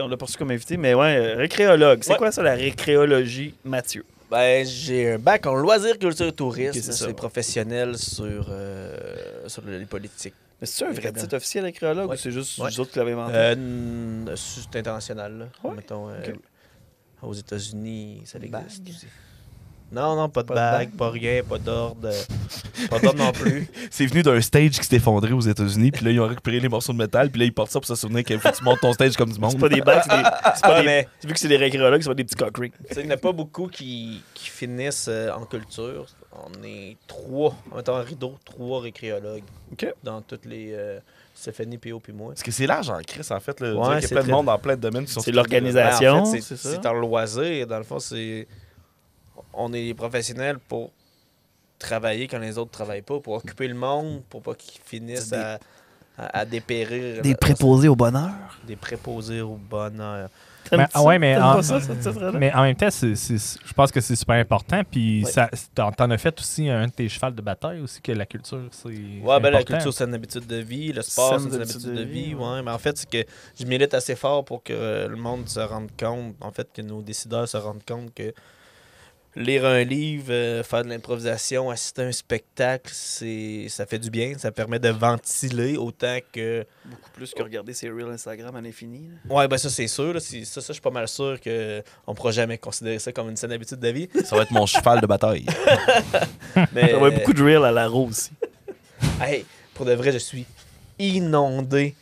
on l'a pas reçu comme invité, mais ouais, récréologue. C'est Ouais. quoi ça, la récréologie, Mathieu? Ben, j'ai un bac en loisirs, culture et tourisme. Ok, c'est ça. C'est professionnel sur les politiques. Mais c'est-tu un vrai titre officiel, récréologue, Ouais. ou c'est juste Ouais. nous autres qui l'avons inventé? C'est international, là. Ouais. Mettons, Ok. aux États-Unis, ça existe Bague. aussi. Non, pas de Pas de bague, bague. pas rien, pas d'ordre. Pas d'ordre non plus. C'est venu d'un stage qui s'est effondré aux États-Unis, puis là, ils ont récupéré les morceaux de métal, puis là, ils portent ça pour se souvenir qu'il faut que tu montes ton stage comme du monde. C'est pas des bacs, c'est pas Ouais, des... mais Vu que c'est des récréologues, c'est pas des petits cock rings. tu sais, il n'y en a pas beaucoup qui finissent en culture. On est 3, mettons un rideau, 3 récréologues. OK. Dans toutes les. Stéphanie, P.O. puis moi. Parce que c'est large en Chris, en fait. Là. Ouais, Il y a c'est plein de très- monde dans plein de domaines qui sont... C'est l'organisation. Ben, en fait, c'est ça. c'est un loisir. Dans le fond, c'est. On est des professionnels pour travailler quand les autres ne travaillent pas, pour occuper le monde, pour pas qu'ils finissent C'est à dépérir. Des préposés au bonheur. Des préposés au bonheur. Mais T'aimes en- pas ça, ce titre-là? Mais en même temps, je pense que c'est super important. Puis Ouais. t'en as fait aussi un de tes chevals de bataille aussi, que la culture, c'est. Ouais, ben la important. culture, c'est une habitude de vie. Le sport, Saine c'est une habitude de vie. Ouais. Mais en fait, c'est que je milite assez fort pour que le monde se rende compte, en fait, que nos décideurs se rendent compte que lire un livre, faire de l'improvisation, assister à un spectacle, ça fait du bien. Ça permet de ventiler autant que. Beaucoup plus que regarder ses reels Instagram à l'infini. là. Ouais, ben ça, c'est sûr. Là. Ça, je suis pas mal sûr qu'on ne pourra jamais considérer ça comme une saine habitude de vie. Ça va être mon cheval de bataille. Mais, Ça va être beaucoup de reels à la rose aussi. Hey, pour de vrai, je suis inondé.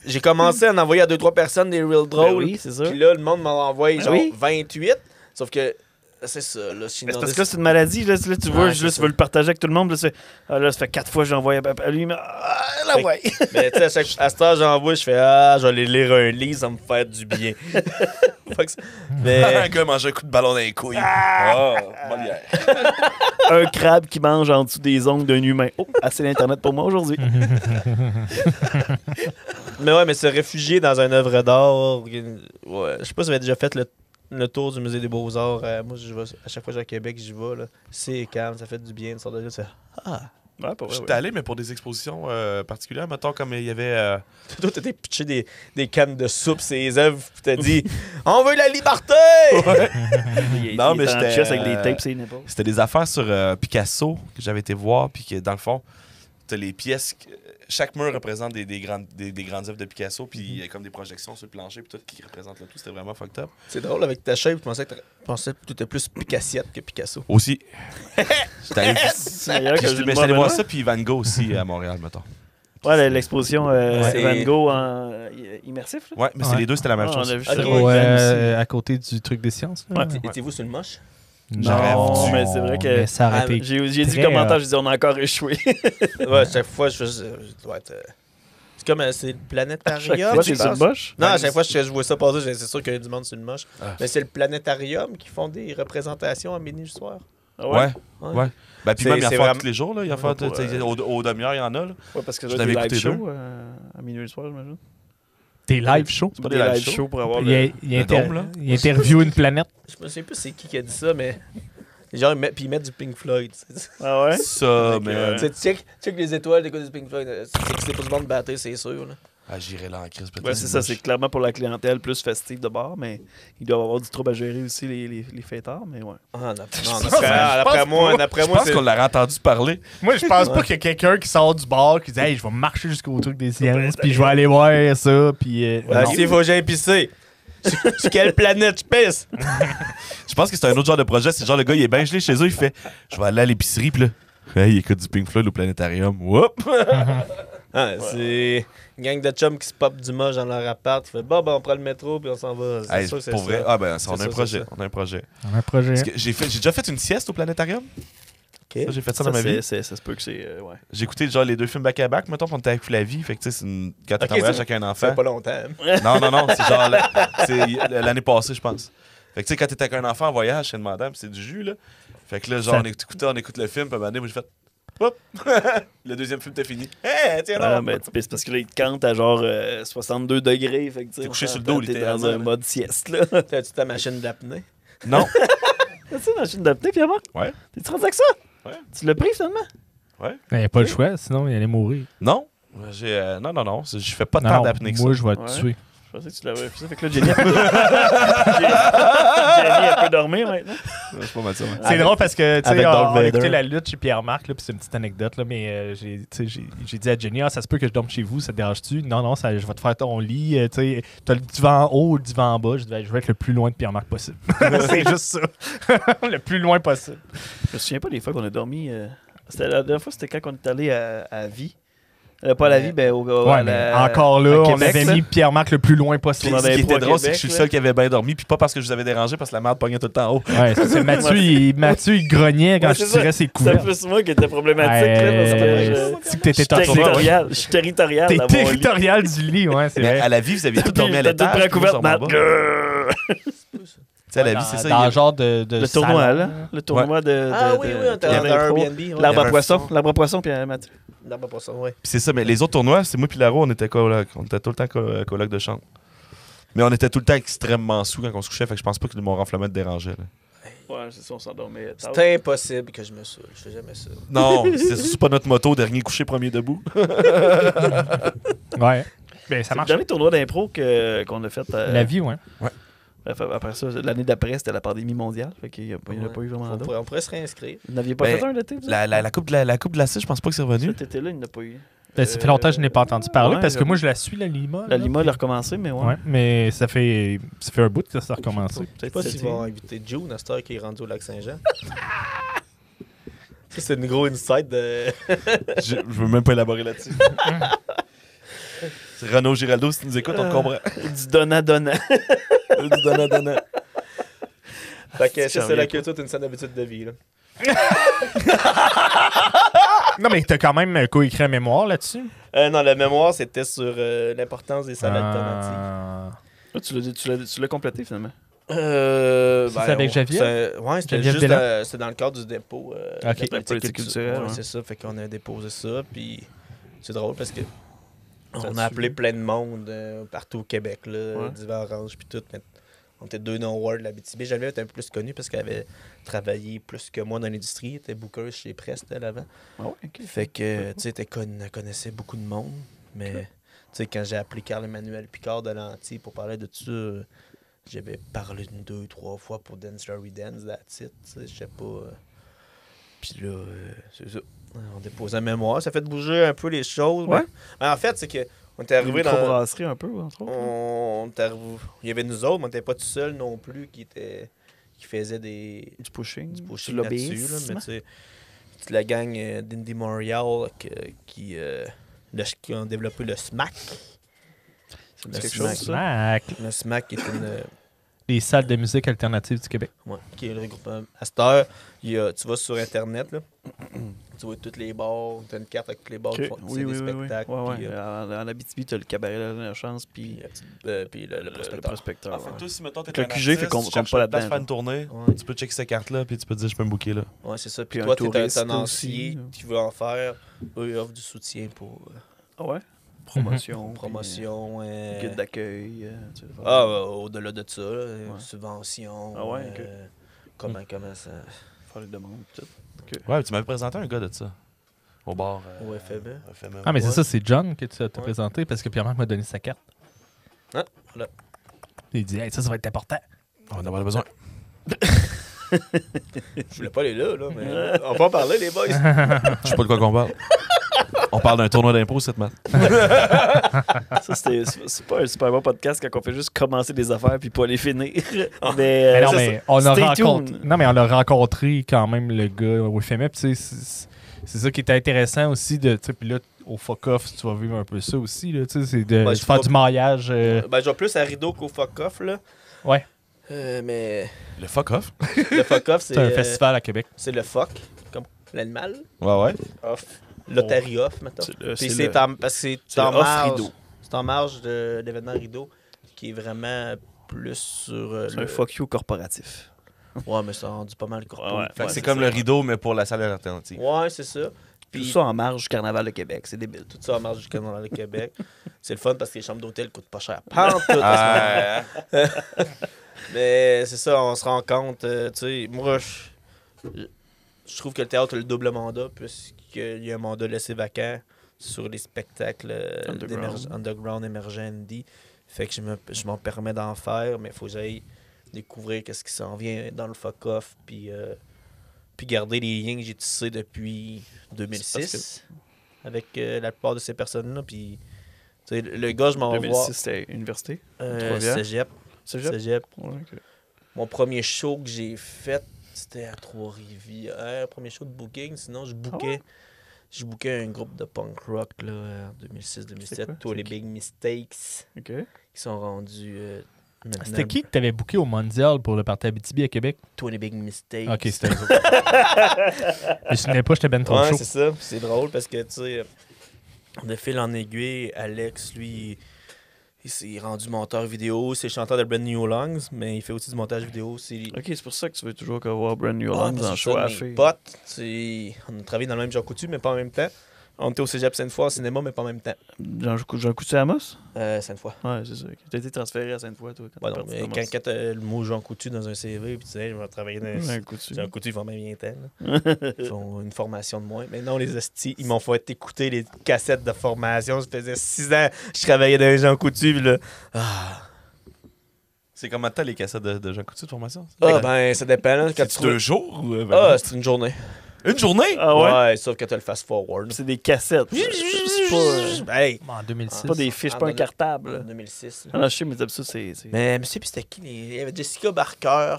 J'ai commencé à en envoyer à 2-3 personnes des reels drôles. Ben oui, c'est ça. Puis là, le monde m'en envoie Ben genre oui. 28. Sauf que c'est ça. Là, je suis Mais c'est inondé. parce que là, c'est une maladie. Là, tu vois, Ouais, là, c'est tu ça. veux le partager avec tout le monde. Là, là ça fait 4 fois que j'envoie à lui. Mais, là, Fait que- ouais. Mais tu sais, à cette heure, j'envoie, je fais je vais aller lire un livre, ça va me faire du bien. Fuck ça. Un Mais gars mange un coup de ballon dans les couilles. Ah, Molière. Un crabe qui mange en dessous des ongles d'un humain. Oh, assez d'Internet pour moi aujourd'hui. mais se réfugier dans une œuvre d'art. Ouais, je sais pas si vous avez déjà fait le tour du musée des Beaux-Arts. Moi, je vais, à chaque fois que je vais à Québec, j'y vais. Là. C'est calme, ça fait du bien. De sortir de là, c'est Ouais, pas vrai, J'étais allé, mais pour des expositions particulières. Mettons, comme il y avait... Toi, t'étais pitché des cannes de soupe, ces œuvres, puis t'as dit on veut la liberté! Non, mais j'étais en j'étais, chess avec des tapes, c'est n'importe. C'était des affaires sur Picasso que j'avais été voir, puis que dans le fond, t'as les pièces. Chaque mur représente des grandes œuvres de Picasso, puis il y a comme des projections sur le plancher, puis tout qui représente le tout. C'était vraiment fucked up. C'est drôle, avec ta shape, je pensais que tu étais plus Picassiette que Picasso. Aussi. J'étais allé, C'est meilleur que mais Gilles j'étais allé voir Benoît. ça, puis Van Gogh aussi à Montréal, mettons. Ouais, l'exposition C'est- Van Gogh en immersif. Là. Ouais, mais c'est Ouais. les deux, c'était la même Ah, chose. on a vu Ok. ça. Ouais, Ouais, à côté du truc des sciences. là. Ouais. Étiez-vous sur le moche? J'aurais Non, dû. mais c'est vrai que- mais ça aurait Ah, été J'ai dit très, le commentaire, j'ai dit on a encore échoué. Ouais, chaque fois, je dois être. C'est comme c'est le planétarium. Toi, je t'es une pense. moche? Non, à chaque fois que je vois ça passer, c'est sûr qu'il y a du monde sur le moche. Ah. Mais c'est le planétarium qui font des représentations à minuit du soir. Ah Ouais. Ouais. Ben, puis C'est- même, il y a c'est faire vraiment- tous les jours, là. Il y a faire, tu sais, au demi-heure, il y en a, là. Ouais, parce que Je j'ai des l'avais live écouté shows à minuit le soir, j'imagine. Tes live shows. C'est pas des des live live shows. shows pour avoir Il, le dôme, là. il interview une planète. Je me souviens plus c'est qui a dit ça, mais. Genre, puis ils mettent du Pink Floyd. Ah ouais? Ça, Fait que, man. Tu sais, check les étoiles, t'écoutes du Pink Floyd. C'est pas du monde batté, c'est sûr. Là. Ah, j'irai là en crise, peut-être. Ouais, c'est ça, c'est clairement pour la clientèle plus festive de bar, mais ils doivent avoir du trouble à gérer aussi, les fêtards, mais ouais. Ah, non, pense d'après moi, Je pense c'est. qu'on l'aurait entendu parler. Moi, je pense pas qu'il y a quelqu'un qui sort du bar qui dit hey, je vais marcher jusqu'au truc des sciences, puis je vais aller voir ça, puis. Ah, non. s'il faut que j'aille pisser. Sur quelle planète je pisse? Je pense que c'est un autre genre de projet. C'est genre le gars, il est bien gelé chez eux, il fait je vais aller à l'épicerie, puis là, hey, il écoute du Pink Floyd au planétarium. Whoop! Ah, c'est une gang de chums qui se pop du moche dans leur appart. Il fait bon, ben on prend le métro puis on s'en va. C'est Hey, sûr que c'est pour ça. vrai, ah ben, on a C'est un ça, projet. c'est ça. On a un projet. On a un projet. Parce que j'ai déjà fait une sieste au planétarium. Ok. Ça, j'ai fait ça dans ma vie. Ça se peut que c'est. Ouais. J'ai écouté genre les 2 films back-à-back, mettons, on était avec Flavie. Fait que tu sais, c'est une. Quand t'es Ok, en voyage c'est- avec un Ça enfant. fait pas longtemps. Non, c'est genre. C'est l'année passée, je pense. Fait que tu sais, quand t'es avec un enfant en voyage chez une madame, c'est du jus, là. Fait que là, genre, on écoute le film, puis à un moment donné, moi, j'ai fait. Hop! Le deuxième film était fini. Hé, tiens Ah, là! ben, c'est parce que là, il te cante à genre 62 degrés. Fait que, tu sais, T'es couché on sur le dos, s'entend, t'es dans littéralement, un là. mode sieste, là. T'as-tu ta machine d'apnée? Non! T'as-tu une machine d'apnée, Pierre-Marc? Ouais. T'es-tu rendu avec ça? Ouais. Tu l'as pris, finalement? Il n'y a pas le choix, sinon il allait mourir. Non! Non. Je fais pas Non, tant d'apnée que ça. moi, je vais te Ouais. tuer. Je pensais que tu l'avais fait ça. Fait que là, Jenny, elle peut dormir maintenant. C'est pas mal ça, ouais. C'est drôle parce que, tu sais, Avec Darth on a Vader. écouté la lutte chez Pierre-Marc, là, puis c'est une petite anecdote, là, mais j'ai dit à Jenny, ça se peut que je dorme chez vous, ça te dérange-tu? Non, je vais te faire ton lit, tu sais, t'as le divan en haut ou le divan en bas, je vais être le plus loin de Pierre-Marc possible. C'est juste ça. Le plus loin possible. Je me souviens pas des fois qu'on a dormi. La dernière fois, c'était quand on est allé à Vie. Pas à la Vie, ben Ouais, à mais la- encore là, à on Québec, avait là. mis Pierre-Marc le plus loin possible. On Ce avait qui pas était à drôle, c'est que Québec, je suis le là. seul qui avait bien dormi, puis pas parce que je vous avais dérangé, parce que la merde pognait tout le temps en haut. Ouais, c'est Mathieu, il grognait quand Ouais, je c'est ça. tirais ses C'est couverts. plus moi qui était problématique. là, parce que C'est que t'étais je suis territorial. Je suis territorial. T'es dans mon lit. territorial du lit, ouais, c'est Mais vrai. à la vie, vous aviez tout dormi à T'as tout l'étage. pris la puis moi, couverte, sur mon Matt. bas. Grrr. Tu sais, à la vie, c'est ça. Dans il y le a- genre de Le tournoi, salon. là. Le tournoi de. Ah oui, on était dans un d'impro. Airbnb. ouais. L'arbre Il y à avait poisson. L'arbre à poisson, puis Mathieu. L'arbre à poisson, ouais. Puis c'est ça, mais les autres tournois, c'est moi puis Laro, on était coloc. On était tout le temps coloc de chambre. Mais on était tout le temps extrêmement sous quand on se couchait, fait que je pense pas que mon renflement te dérangeait. Là. Ouais, c'est ça, on s'endormait. tard. C'est impossible que je me saoule. Je fais jamais ça. Non, c'est surtout pas notre moto, dernier couché, premier debout. Ouais. Ben, ça C'est le marche. dernier tournoi d'impro qu'on a fait. La vie, ouais. Après ça, l'année d'après, c'était la pandémie mondiale. Fait qu'il n'y en a pas eu vraiment On d'autres. pourrait, on pourrait se réinscrire. Vous n'aviez pas Ben, fait un l'été, vous? La coupe de la CIS, je pense pas que c'est revenu. Cet été-là, il n'y en a pas eu. Ben, ça fait longtemps que je n'ai pas entendu parler ouais, parce que j'avoue. moi, je la suis, la Lima. La là, Lima, puis- elle a recommencé, mais ouais. Ouais, mais ça fait un bout que ça a recommencé. Je sais Peut-être pas cet s'ils été. vont inviter June à cette heure qui est rendu au lac Saint-Jean. Ça, c'est une grosse insight de. Je veux même pas élaborer là-dessus. C'est Renaud Giraldo, si tu nous écoutes, on te comprend. Du donnant-donnant. Du donnant-donnant. Fait que ça, J'en c'est la reviens culture d'une saine habitude de vie. Là. Non, mais t'as quand même co-écrit un mémoire là-dessus. Non, le mémoire, c'était sur l'importance des salles alternatives. Ah. Tu l'as complété, finalement. C'est avec Geneviève? Ouais, c'était Geneviève juste Delan? c'était dans le cadre du dépôt. Ok. de la La politique culturelle, Ouais, ouais. c'est ça. Fait qu'on a déposé ça. Puis c'est drôle parce que on Ça a te appelé suit. plein de monde partout au Québec, là, Ouais. divers orange puis tout. Mais on était deux non-word, la BTB. Geneviève était un peu plus connue parce qu'elle avait travaillé plus que moi dans l'industrie. Elle était booker chez Prest, elle, avant. Ah ouais, ok. Fait que, tu sais, elle connaissait beaucoup de monde. Mais, tu sais, quand j'ai appelé Carl-Emmanuel Picard de l'Anti pour parler de tout ça, j'avais parlé 2 ou 3 fois pour Dance Larry Dance, that's it. Tu sais, je sais pas. Puis là, c'est ça. On déposait un mémoire. Ça fait bouger un peu les choses. Ouais. Mais en fait, c'est que on était arrivé dans. Microbrasserie un peu, entre autres. On était arrivé- Il y avait nous autres, mais on n'était pas tout seuls non plus qui faisaient des. Du pushing. Du pushing du là-dessus, là, lobbyisme. mais tu sais, toute la gang d'Indy Montreal qui ont développé le SMAC. Ça me Le dit quelque SMAC. chose, ça? Smack. Le SMAC est une les salles de musique alternatives du Québec. Ouais, qui est le regroupement. À cette heure, tu vas sur Internet, là. Tu vois tous les bars, tu as une carte avec tous les bars qui font Oui, des oui, oui. spectacles. Ouais, puis, ouais. En Abitibi, tu as le cabaret La Chance, puis puis le le prospecteur. prospecteur. En fait, toi, si mettons, t'es Le un QG fait artiste, qu'on tu compte cherches pas une place là-dedans, faire une tournée, Ouais. tu peux checker cette carte-là, puis tu peux te dire, je peux me booker là. Ouais, c'est ça. Puis Puis un toi, tu es touriste un aussi. tenancier qui veut en faire. Eux, ils offrent du soutien pour Ah ouais? Promotion. promotion. puis, guide d'accueil. Tu veux faire- Au-delà de ça, là, subvention. Ah ouais, ok. Comment ça. Faire les demandes, tout. Ouais, tu m'avais présenté un gars de ça. Au bar. Au FME. FME. Ah, mais c'est Ouais. ça, c'est John que tu as Ouais. présenté parce que Pierre-Marc m'a donné sa carte. Ah, voilà. Il dit, hey, ça va être important. On va en avoir besoin. Je voulais pas aller là, mais on va en parler, les boys. Je sais pas de quoi qu'on parle. On parle d'un tournoi d'impro cette matin. Ça, c'est pas un super bon podcast quand on fait juste commencer des affaires puis pas les finir. mais, Mais non, ça, mais on a stay rencontré. tuned. Non, mais on a rencontré quand même le gars au FME. Puis tu sais, c'est ça qui était intéressant aussi. Tu sais, puis là, au fuck-off, tu vas vivre un peu ça aussi. Là, tu sais, c'est de Ouais, je faire vois- du maillage. Ben, je vais plus à Rideau qu'au fuck-off, là. Ouais, Mais Le fuck off. le fuck-off, c'est un festival à Québec. c'est le fuck, comme l'animal. Ouais. Off. Lottery off, mettons. C'est Puis c'est c'est le- parce que c'est c'est en le off marge. Rideau. C'est en marge de l'événement Rideau, qui est vraiment plus sur c'est un fuck you corporatif. Ouais, mais ça a rendu pas mal corpo. Ouais, Fait que ouais, c'est comme le rideau, mais pour la salle alternative. Ouais, c'est ça. Tout Puis ça en marge du Carnaval de Québec. C'est débile. tout ça en marge du Carnaval de Québec. C'est le fun parce que les chambres d'hôtel coûtent pas cher. Pantoute, Ah, Mais c'est ça, on se rend compte. Tu sais, moi, je trouve que le théâtre a le double mandat, puisqu'il y a un mandat laissé vacant sur les spectacles underground, émergents, indie. Fait que je m'en permets d'en faire, mais il faut que j'aille découvrir qu'est-ce qui s'en vient dans le fuck-off, puis garder les liens que j'ai tissés depuis 2006 avec la plupart de ces personnes-là. Puis, tu sais, le gars, je m'en vais voir. 2006, c'était université. Trois-Rivières? Cégep. Cégep? Cégep. Ouais, ok. Mon premier show que j'ai fait, c'était à Trois-Rivières. Premier show de booking. Sinon, je bookais un groupe de punk rock là, en 2006-2007. quoi? Tous C'est les qui? Big Mistakes OK. qui sont rendus maintenant. C'était qui que t'avais booké au Mondial pour le party Abitibi à Québec? 20 Big Mistakes. Ok, c'était eux autres. Je me souvenais pas, j'étais ben trop Ouais, chaud. c'est ça. Puis c'est drôle parce que, tu sais, de fil en aiguille, Alex, lui, il s'est rendu monteur vidéo. C'est chanteur de Brand New Lungs, mais il fait aussi du montage vidéo. OK, c'est pour ça que tu veux toujours avoir Brand New Ah, Lungs parce en que show ça, à mes faire. potes, on a travaillé dans le même Jean Coutu, mais pas en même temps. On était au Cégep Sainte-Foy au cinéma, mais pas en même temps. Jean Coutu à Amos? Sainte-Foy. Ouais, c'est ça. Tu as été transféré à Sainte-Foy, toi. Ouais, t'es non, parti mais d'Amos. quand t'as le mot Jean Coutu dans un CV, puis tu sais, je vais travailler dans Jean Coutu. Jean Coutu, ils font même bien temps. Là. Ils font une formation de moins. Mais non, les hosties, ils m'ont fait écouter les cassettes de formation. Ça faisait 6 ans que je travaillais dans un Jean Coutu, puis là... c'est comment t'as les cassettes de Jean Coutu de formation? Ben, ça dépend. Là, quand tu C'est 2 jours ou c'est une journée. une journée? Ah ouais? Sauf que t'as le fast-forward. C'est des cassettes. C'est pas, Hey, En 2006. pas des fiches, En pas un deux- cartable. en là. 2006. là. Ah non, je sais, mais d'habitude, c'est Mais je sais plus c'était qui. Il y avait Jessica Barker.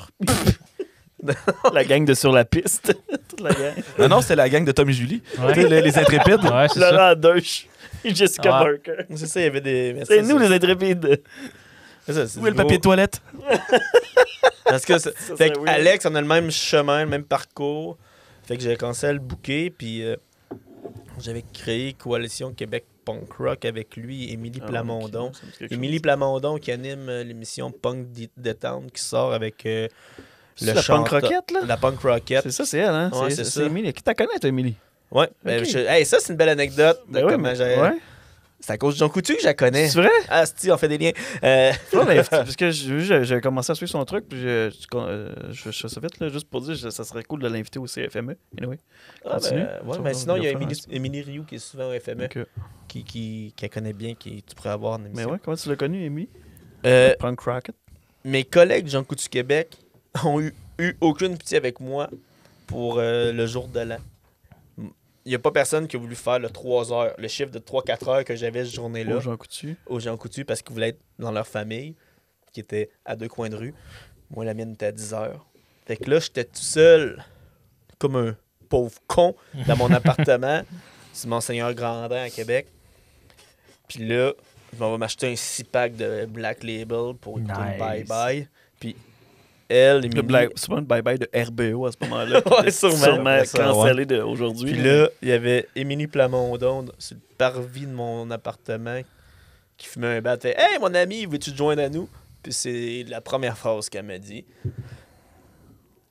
la gang de Sur la piste. Toute la gang. Non, c'était la gang de Tom et Julie. Ouais. Tu sais, les intrépides. Ouais, c'est ça. Laurent Deutsch et Jessica Ah. Barker. C'est ça, il y avait des... mais C'est ça, nous, les intrépides. c'est ça, c'est Où est du le papier de gros- toilette? Parce que Ça fait serait que weird. Alex, on a le même chemin, le même parcours. Fait que j'ai commencé à le booker, puis j'avais créé Coalition Québec Punk Rock avec lui et Émilie Plamondon. ok, ça me dit quelque Émilie chose. Plamondon qui anime l'émission Punk Détente qui sort avec C'est le la punk chanteur- rockette, là? la Punk Rocket. C'est ça, c'est elle, hein? Ouais, c'est ça. Émilie. Qui t'en connais, toi, Émilie? Ouais. Ben, Ok. hey, ça, c'est une belle anecdote de Ben ouais, comment mais... j'ai... Ouais. C'est à cause de Jean Coutu que je la connais. C'est vrai? Ah, on fait des liens. Non, mais parce que j'ai commencé à suivre son truc, puis je fais ça vite, là, juste pour dire que ça serait cool de l'inviter au CFME. Anyway, continue. Ouais, Ça, mais on sinon, il y a va faire Émilie Rioux qui est souvent au FME, Ok. qui connaît bien, qui tu pourrais avoir en Mais émission. ouais, comment tu l'as connu, Émilie? Euh, Punk Rocket. mes collègues Jean Coutu Québec ont eu aucune pitié avec moi pour le jour de l'an. Il n'y a pas personne qui a voulu faire le 3 heures, le chiffre de 3-4 heures que j'avais cette journée-là Au Jean Coutu. aux Jean Coutu parce qu'ils voulaient être dans leur famille, qui était à 2 coins de rue. Moi, la mienne était à 10 heures. Fait que là, j'étais tout seul, comme un pauvre con, dans mon appartement, sur Monseigneur Grandin à Québec. Puis là, je m'en vais m'acheter un 6-pack de Black Label pour écouter Nice. une bye-bye. Puis elle, Le Émilie... sûrement le bye-bye de RBO à ce moment-là. Ouais, sûrement. Cancellé d'aujourd'hui. Puis là, il y avait Émilie Plamondon sur le parvis de mon appartement qui fumait un bat. Elle fait « Hey, mon ami, veux-tu te joindre à nous? » Puis c'est la première phrase qu'elle m'a dit.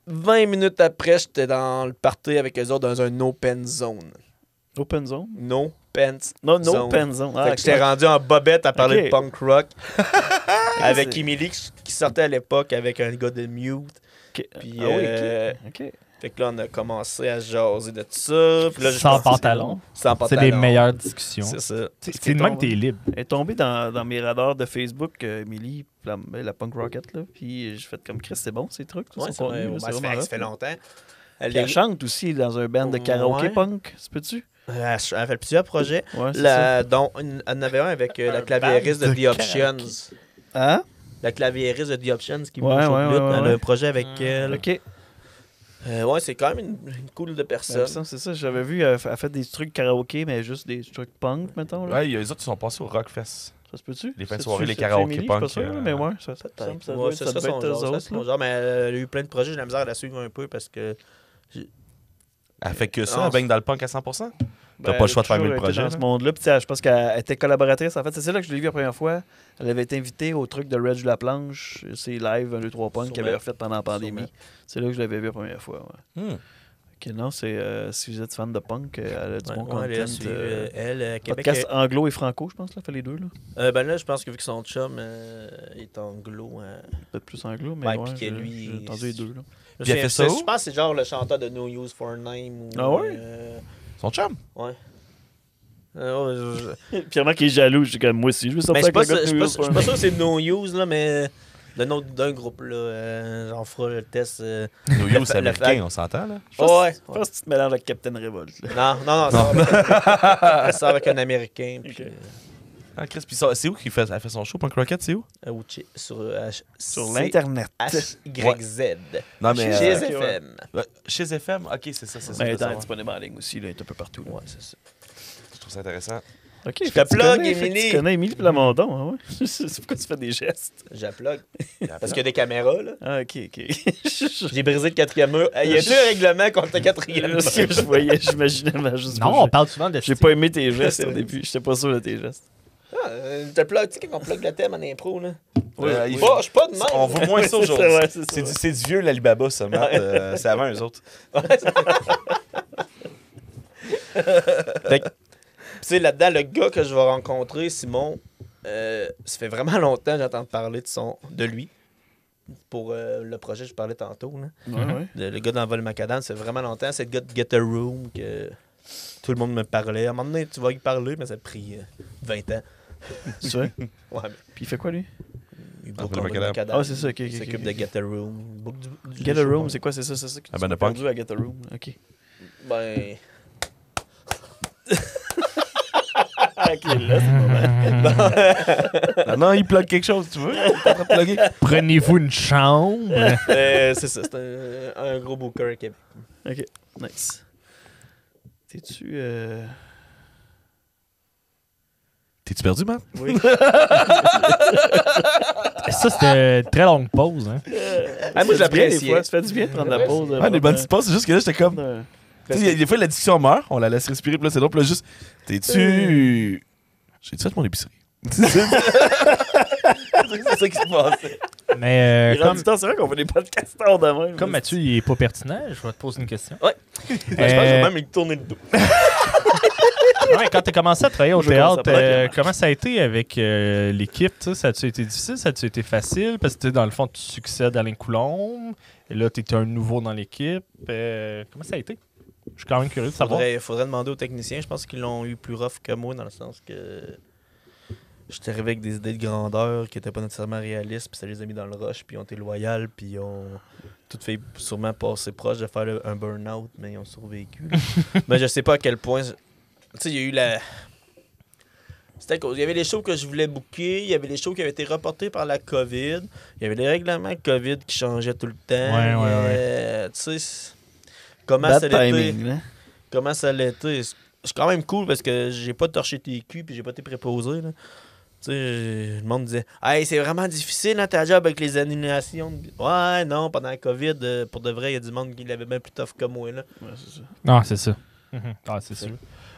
20 minutes après, j'étais dans le party avec eux autres dans un open zone. Open zone? No pants No zone. open zone. Fait que j'étais rendu en bobette à parler Ok. de punk rock avec C'est- Émilie qui sortait à l'époque avec un gars de Mute. Ok. Puis, Ah oui, ok. Fait que là, on a commencé à jaser de tout ça. Puis là, je Sans pense que pantalon. Sans C'est pantalon. les meilleures discussions. C'est ça. C'est de même que t'es libre. Elle est tombée dans mes radars de Facebook, Emily, la punk rocket, là. Puis j'ai fait comme Chris, c'est bon ces trucs. Tout Ouais, son c'est vrai, contenu, là, ça c'est vraiment fait, ça fait hot. longtemps. Puis elle chante aussi dans un band de karaoké Ouais. punk, c'est peux-tu? Elle fait plusieurs projets, Ouais, c'est ça. dont elle en avait un avec la claviériste de band The de Options. Hein? La claviériste de The Options qui Ouais, bouge au ouais, flûte. ouais, Elle a ouais. un projet avec elle. Ok. Ouais, c'est quand même une cool de personne. C'est ça, j'avais vu, elle fait des trucs karaoké, mais juste des trucs punk, mettons. Là. Ouais, les autres, ils sont passés au Rockfest. Ça se peut-tu? Les fins de C'est- soirée, les c'est- karaokés c'est Emily, punk, je suis pas sûr, euh, mais ouais, ça Peut-être. ça Ouais, doit ce être serait son eux genre, autres, ça serait là. son genre, mais elle a eu plein de projets, j'ai la misère à la suivre un peu parce que... Elle fait que ça, Non, elle baigne dans le punk à 100%. Ben, T'as pas le choix de faire elle a 1000 toujours été projets. dans ce monde-là. Puis, tu sais, je pense qu'elle était collaboratrice. En fait, c'est là que je l'ai vu la première fois. Elle avait été invitée au truc de Reg Laplanche. C'est live 1, 2, 3 punk qu'elle avait fait pendant la pandémie. Sûrement. C'est là que je l'avais vu la première fois. Ouais. Hmm. Ok, non, c'est si vous êtes fan de punk, elle a du bon Ouais, elle, content. Québec... Podcast anglo et franco, je pense, là, fait les deux. Là. ben là, je pense que vu que son chum est anglo... Peut-être plus anglo, mais Ouais, ouais, puis que lui, j'ai entendu les deux. Là. Puis elle fait ça où? Je pense que c'est genre le chanteur de No Use for a Name. Ou, Ah ouais? Son chum. Ouais. Pierre qui est jaloux, je dis comme moi aussi, je veux Mais sortir je suis avec pas, le gars de je New suis York. pas sûr que c'est No Use, là, mais d'un groupe, là. J'en ferai le test. New York, c'est le américain, on s'entend, là. Ouais. Je pense que tu te mélanges avec Captain Revolt. Là. Non, ça va avec un Américain. Puis, Ok. Ah, Chris, puis c'est où qu'il fait, elle fait son show, Punk Rocket, c'est où? sur Sur l'Internet. HYZ. Non, mais. Chez ok, FM. Chez FM, ok, c'est ça, c'est ça. Mais je veux elle est savoir. disponible en ligne aussi, là, elle est un peu partout. Là. Ouais, c'est ça. Je trouve ça intéressant. Ok, Je fait te que tu plug, connais- fait que Émilie. Tu connais Émilie Plamondon, hein, ouais? C'est pourquoi tu fais des gestes. J'applug. Parce qu'il y a des caméras, là. Ah, ok, ok. J'ai brisé le quatrième mur. Il y a-tu un règlement contre le quatrième mur? Ce que je voyais, j'imaginais, mais juste Non, pas, on parle souvent de j'ai pas aimé tes gestes au début. J'étais pas sûr de tes gestes. Te plug, tu sais, quand on plug le thème en impro, là. Il Je suis pas de même. On voit moins ça aujourd'hui. Ouais, c'est ça. C'est du vieux l'Alibaba seulement. C'est avant eux autres. Fait que, tu sais, là-dedans, le gars que je vais rencontrer, Simon, ça fait vraiment longtemps que j'entends parler de lui. Pour le projet que je parlais tantôt. Là. Ouais, ouais. Le gars dans Vol Macadam, ça fait vraiment longtemps. C'est le gars de Get a Room que tout le monde me parlait. À un moment donné, tu vas y parler, mais ça a pris 20 ans. C'est vrai? Ouais, mais Puis il fait quoi, lui? il Ah, book Vol en Vol Macadam. Macadam. Ah, c'est ça, ok, ok, Il s'occupe ok, de ok. Get a Room. Book du Get a show. Room, c'est quoi? C'est ça que Ah, tu ben, m'as de punk. perdu à Get a Room. Ok. Ben... Ok, là, c'est pas mal. Non, il plug quelque chose, tu veux? T'es en train de plugger? Prenez-vous une chambre. c'est ça, c'est un gros booker à Québec. Ok, nice. T'es-tu. T'es-tu perdu, man? Oui. Ça, c'était une très longue pause. Hein. Ah, moi, je Ça fait du bien, des l'appréciais. fois. Ça fait du bien de prendre la pause. Ah, des bonnes petites pauses, c'est juste que là, j'étais comme. Tu sais, des fois, la discussion meurt, on la laisse respirer, puis là, c'est drôle, puis là, juste. T'es-tu. J'ai-tu fait mon épicerie? C'est ça qui se passe. Mais C'est vrai qu'on fait des podcasts hors de même. comme Mathieu il est pas pertinent, je vais te poser une question. Ouais. Je pense que je vais même lui tourner le dos. Ouais, quand tu as commencé à travailler au Je commence à théâtre, paraître la marche. comment ça a été avec l'équipe? Tu sais, ça a-tu été difficile? Ça a-tu été facile? Parce que tu sais, dans le fond, tu succèdes à Alain Coulombe. Et là, tu étais un nouveau dans l'équipe. Comment ça a été? Je suis quand même curieux de savoir. Faudrait demander aux techniciens. Je pense qu'ils l'ont eu plus rough que moi, dans le sens que j'étais arrivé avec des idées de grandeur qui n'étaient pas nécessairement réalistes, puis ça les a mis dans le rush, puis ils ont été loyaux, puis ils ont tout fait sûrement passer proche de faire un burn-out, mais ils ont survécu. là. Mais je sais pas à quel point... Tu sais, il y a eu la... C'était à cause. Il y avait les shows que je voulais booker, il y avait les shows qui avaient été reportés par la COVID, il y avait les règlements COVID qui changeaient tout le temps. Ouais. Tu sais, comment Bad ça l'était? timing, là. Comment ça l'était? C'est quand même cool parce que j'ai pas torché tes culs puis j'ai pas été préposé. Là. Tu sais, le monde disait « Hey, c'est vraiment difficile hein, ta job avec les annulations. » Ouais, non, pendant la COVID, pour de vrai, il y a du monde qui l'avait bien plus tough que moi. Là. Ouais, c'est ça. Non, c'est ça. Ah, c'est sûr.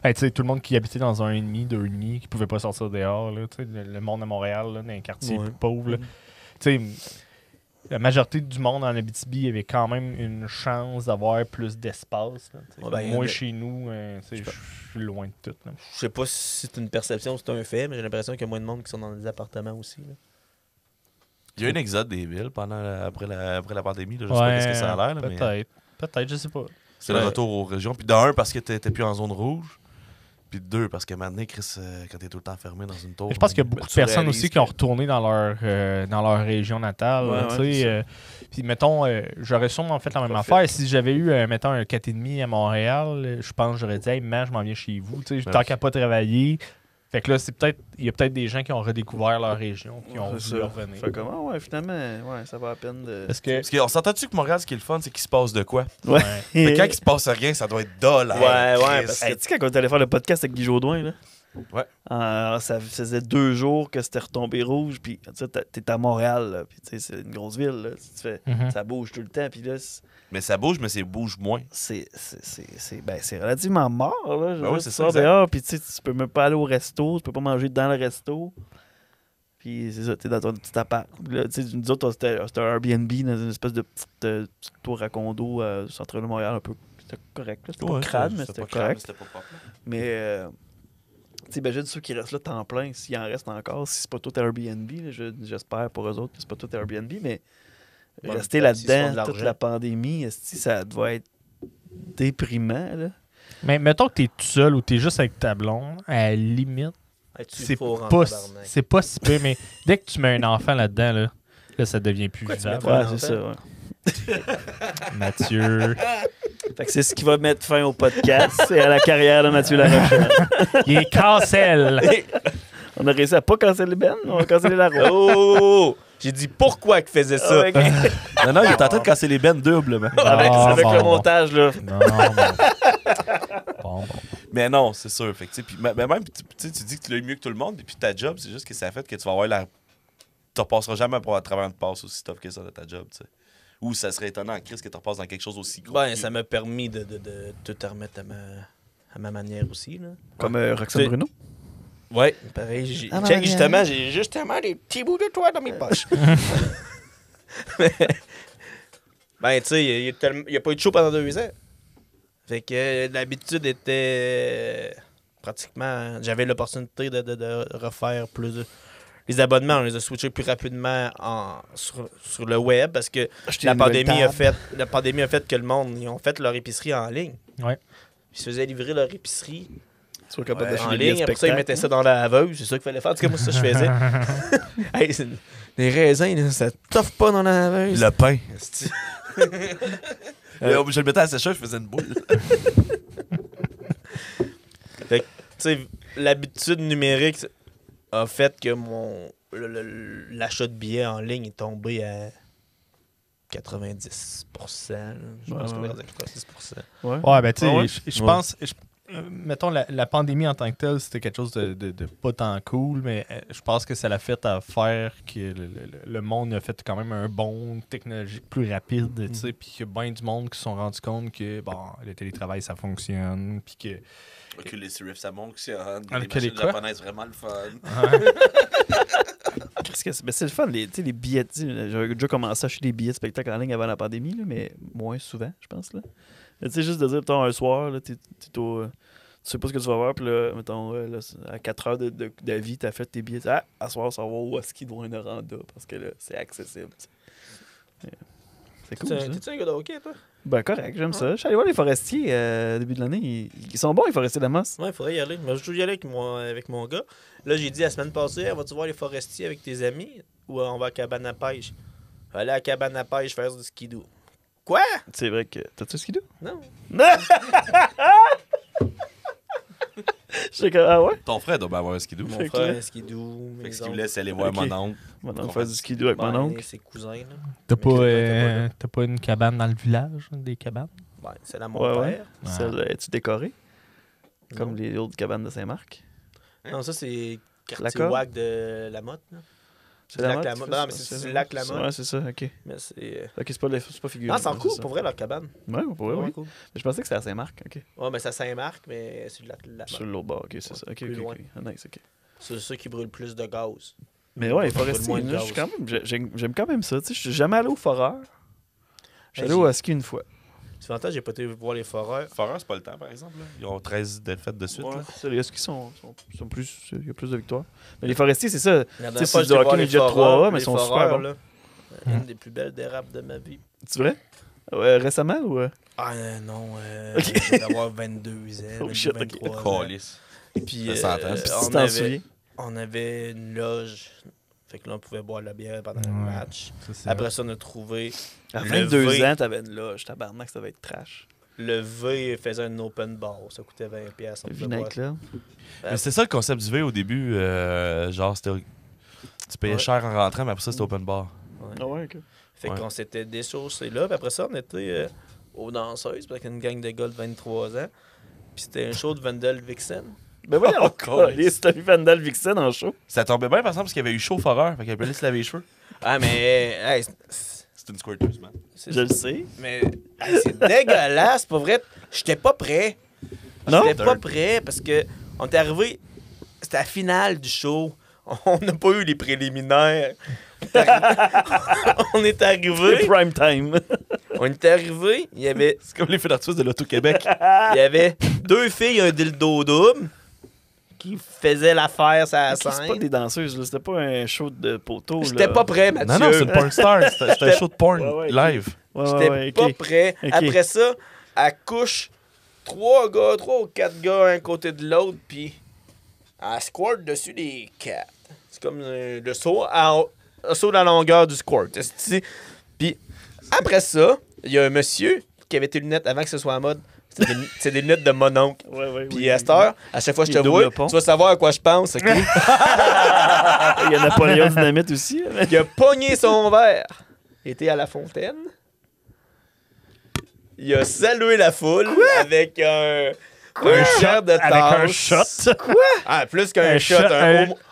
Hey, tu sais, tout le monde qui habitait dans un 1,5, 2,5, qui pouvait pas sortir dehors, là, tu sais, le monde à Montréal, là, dans les quartiers Ouais. plus pauvres. Là. Tu sais, la majorité du monde en Abitibi avait quand même une chance d'avoir plus d'espace. Là, tu sais. Ouais, ben, Moi, mais- chez nous, tu sais, je suis loin de tout. Là. Je sais pas si c'est une perception ou si c'est un fait, mais j'ai l'impression qu'il y a moins de monde qui sont dans des appartements aussi. Là. Il y a eu un exode des villes après la pandémie. Là. Je sais pas ce que ça a l'air. Là, mais Peut-être, je sais pas. c'est le retour aux régions. Puis d'un, parce que t'étais plus en zone rouge. Puis de deux, parce que maintenant, Chris, quand t'es tout le temps fermé dans une tour. Je pense qu'il y a beaucoup de tu personnes réalises aussi qui ont retourné dans leur région natale. Ouais, là, ouais, tu sais, c'est puis mettons, j'aurais sûrement fait la même Profite. affaire. Si j'avais eu, mettons, un 4,5 à Montréal, je pense que j'aurais dit, hey, man, je m'en viens chez vous. Tu sais, tant qu'à pas travailler. Fait que là, il y a peut-être des gens qui ont redécouvert leur région qui ont C'est voulu ça. revenir. Fait comment, ouais, finalement, ouais, ça va à peine de. Parce que. Parce qu'on s'entend-tu que Montréal, ce qui est le fun, c'est qu'il se passe de quoi? Ouais. Mais quand il se passe rien, ça doit être dol. Ouais, ouais, parce Hey, tu sais, quand on est allé faire le podcast avec Guy Jodoin, là? Ouais. Ça faisait 2 jours que c'était retombé rouge, puis tu sais, t'es à Montréal, là, puis tu sais, c'est une grosse ville, là, tu fais, Mhm. ça bouge tout le temps, puis là, Mais ça bouge, mais ça bouge moins. c'est relativement mort, là. Ben oui, c'est c'est ça. ça, exact. Dehors, puis tu sais, tu peux même pas aller au resto, tu peux pas manger dans le resto. Puis c'est ça, t'es dans ton petit appart. Là, tu sais, nous autres, c'était un Airbnb dans une espèce de petite tour à condo au centre de Montréal, un peu. C'était correct, là. C'était pas crade, mais c'était correct. C'était pas propre. Mais, tu sais, imagine ceux qui restent là temps plein, s'il en reste encore, si c'est pas tout Airbnb, là, j'espère pour eux autres que c'est pas tout Airbnb, mais Ouais, rester peut-être s'ils font de là-dedans l'argent. toute la pandémie, esti, ça doit être déprimant, là. Mais mettons que t'es tout seul ou t'es juste avec ta blonde, à la limite, Hey, tu c'est fourres en pas, tabarnak. c'est pas si peu, mais dès que tu mets un enfant là-dedans, là, ça devient plus Pourquoi tu vivable. mettrais Ouais, un c'est enfant? ça, ouais. Mathieu. Fait que c'est ce qui va mettre fin au podcast et à la carrière de Mathieu Larochelle. Il est cancel. On a réussi à pas canceller Ben, on a cancellé la roue. Oh! J'ai dit pourquoi qu'il faisait ça. Ouais, ok. Non, il est en train de casser les bennes doublement. Avec bon, le bon. montage, là. Non, bon. Mais non, c'est sûr. Fait que, tu sais, puis même, tu sais, tu dis que tu l'as eu mieux que tout le monde, puis ta job, c'est juste que ça fait que tu vas avoir la. Tu repasseras jamais à travers une passe aussi tough que ça de ta job, tu sais. Ou ça serait étonnant, Chris, que tu repasses dans quelque chose aussi gros. Ben, ça m'a permis de tout remettre à ma manière aussi. Là. Comme Roxane C'est- Bruno. Ouais, pareil. Ah, Check, ben, justement, j'ai justement des petits bouts de toi dans mes poches. Ben, tu sais, il n'y a pas eu de show pendant 2 ans. Fait que l'habitude était pratiquement. J'avais l'opportunité de refaire plus de. Les abonnements, on les a switchés plus rapidement sur le web parce que Acheter la une nouvelle pandémie, table. a fait que le monde, ils ont fait leur épicerie en ligne. Ouais. Ils se faisaient livrer leur épicerie Tu sois capable Ouais, d'acheter en des billets de ligne. Après ça, ils spectacle. mettaient ça dans la laveuse. C'est ça qu'il fallait faire. En tout cas, moi, c'est ça que je faisais. Hey, les raisins, là, ça toffe pas dans la laveuse. Le pain. Esti. Je le mettais à la sécheuse, je faisais une boule. Fait que, tu sais, l'habitude numérique a fait que l'achat de billets en ligne est tombé à 90%. Là. Je pense Ouais, qu'on est ouais. rendu à 90%. Ouais. Ouais, ben, tu sais, Ah ouais? je Ouais. pense. Mettons, la pandémie en tant que telle, c'était quelque chose de pas tant cool, mais je pense que ça l'a fait à faire que le monde a fait quand même un bond technologique plus rapide, tu sais, puis qu'il y a bien du monde qui se sont rendus compte que, bon, le télétravail, ça fonctionne, puis que... Oculus Rift, ça fonctionne. Ah, Les que les machines quoi? japonaises, vraiment le fun. Qu'est-ce que c'est? Ben, c'est le fun, tu sais, les billets. Tu sais, j'avais déjà commencé à acheter des billets de spectacle en ligne avant la pandémie, là, mais moins souvent, je pense. Là. Tu sais, juste de dire, mettons, un soir, là, tu sais pas ce que tu vas voir, puis là, mettons, là, à 4 heures de vie, tu as fait tes billets. Ah, à soir, ça va où est-ce qu'il doit un Noranda, parce que là, c'est accessible. tu sais. C'est cool. Ça. T'es-tu un gars de hockey, toi? Ben, correct, j'aime ça. Je suis allé voir les forestiers début de l'année. Ils sont bons, les forestiers d'Amos. Ouais, il faudrait y aller. Mais je dois y aller avec mon gars. Là, j'ai dit la semaine passée, vas-tu voir les forestiers avec tes amis ou on va à la cabane à pêche? Aller à la cabane à pêche faire du skidoo. Quoi? C'est vrai que. T'as-tu ce qu'il dit? Non. J'étais comme, ah ouais? Ton frère doit bien avoir un skidoo. Mon Fait que frère, là- skidoo. Fait mes que ce qu'il oncles. voulait, c'est aller voir Ok. mon oncle. On va faire du skidoo avec mon Ben, oncle. ses cousins, là. T'as Mais que t'as pas une cabane dans le village, des cabanes? Ouais, c'est là mon Ouais, père. ouais. Ah. Celle, es-tu décorée? Comme Non. les autres cabanes de Saint-Marc? Non, ça, c'est quartier Lacoste? WAC de Lamotte. Là. C'est la Lac mode, Lamotte. Non, mais c'est le lac Lamotte. Ouais, c'est ça, ok. Mais c'est... Ok, c'est pas figuré. Non, c'est en ouais, cours, ça. pour vrai, leur cabane. Ouais, pour vrai, Ouais, oui. cool. Mais je pensais que c'était à Saint-Marc, ok. Ouais, mais c'est à Saint-Marc, mais c'est le lac Lamotte. Sur l'autre bord, ok, c'est ça. Ok, plus ok, loin. ok. Ah, nice, ok. C'est ceux qui brûlent plus de gaz. Mais ouais, les Brûlent forestiers, moins de là, je suis gaz. quand même, j'aime quand même ça. Tu sais, je suis jamais allé au foreur. Je suis Hey, allé au ski une fois. Tu fais j'ai pas été voir les foreurs. Foreur, c'est pas le temps, par exemple. Là. Ils ont 13 défaites de suite. Ouais, là. c'est ça, les skis sont plus. Il y a plus de victoires. Mais les forestiers, c'est ça. La Tu sais, dernière c'est fois, du j'étais voir hockey les midget foreurs, 3A, mais ils les sont super foreurs, bons. là. Une des plus belles dérape de ma vie. C'est vrai? Ouais, récemment ou. Ah non, Ok. je vais avoir 22 ans, Oh 22, shit, ok. 23 ans. Calice. Puis Ça s'entend. Si tu on, t'en avait, souviens. on avait une loge. Fait que là, on pouvait boire de la bière pendant le Ouais. match. Ça, c'est Après ça, on a trouvé À le 22 V. ans, t'avais une loge. Tabarnak, ça va être trash. le V faisait un open bar. Ça coûtait 20$. On Le pouvait boire. vinaigre, là. Mais c'était ça le concept du V au début. Genre, c'était. Tu payais Ouais. cher en rentrant, mais après ça, c'était open bar. Ah ouais, ok. Fait Ouais. qu'on s'était déchaussé là. Puis après ça, on était aux danseuses avec une gang de gars de 23 ans. Puis c'était un show de Vandal Vixen. Ben voyons, Oh, encore. T'as vu Vandal Vixen en show? Ça tombait bien, par exemple, parce qu'il y avait eu chaud Foreur. Fait qu'elle peut aller se laver les cheveux. Ah, mais. Hey, C'est une squirteuse, man. c'est Je le sais. Mais hey, c'est dégueulasse, pour vrai. J'étais pas prêt. Non? J'étais pas prêt parce que on est arrivé. C'était la finale du show. On n'a pas eu les préliminaires. On est C'est arrivé. prime time. On est arrivé. Il y avait C'est comme les feux d'artifice de l'Auto-Québec. il y avait deux filles, un dildo double qui faisaient l'affaire sur la C'est pas scène. des danseuses, là. C'était pas un show de poteau. J'étais pas prêt, Mathieu. Non, non, c'est une porn star. C'était un show de porn Ouais, ouais, ok. live. Ouais, J'étais ouais, pas ok. prêt. Ok. Après ça, elle couche trois ou quatre gars un côté de l'autre, puis elle squirt dessus les quatre. C'est comme le saut, un saut dans la longueur du squirt. esti. Puis après ça, il y a un monsieur qui avait tes lunettes avant que ce soit en mode. C'est des lunettes de mon oncle. Ouais, ouais, Puis oui, à cette heure, à chaque fois que je te Il vois, double pont. tu vas savoir à quoi je pense. ok? Il y a Napoléon Dynamite aussi. Là. Il a pogné son verre. Il était à la fontaine. Il a salué la foule avec un verre de tasse. Avec un shot. Ah, plus qu'un Un shot, shot,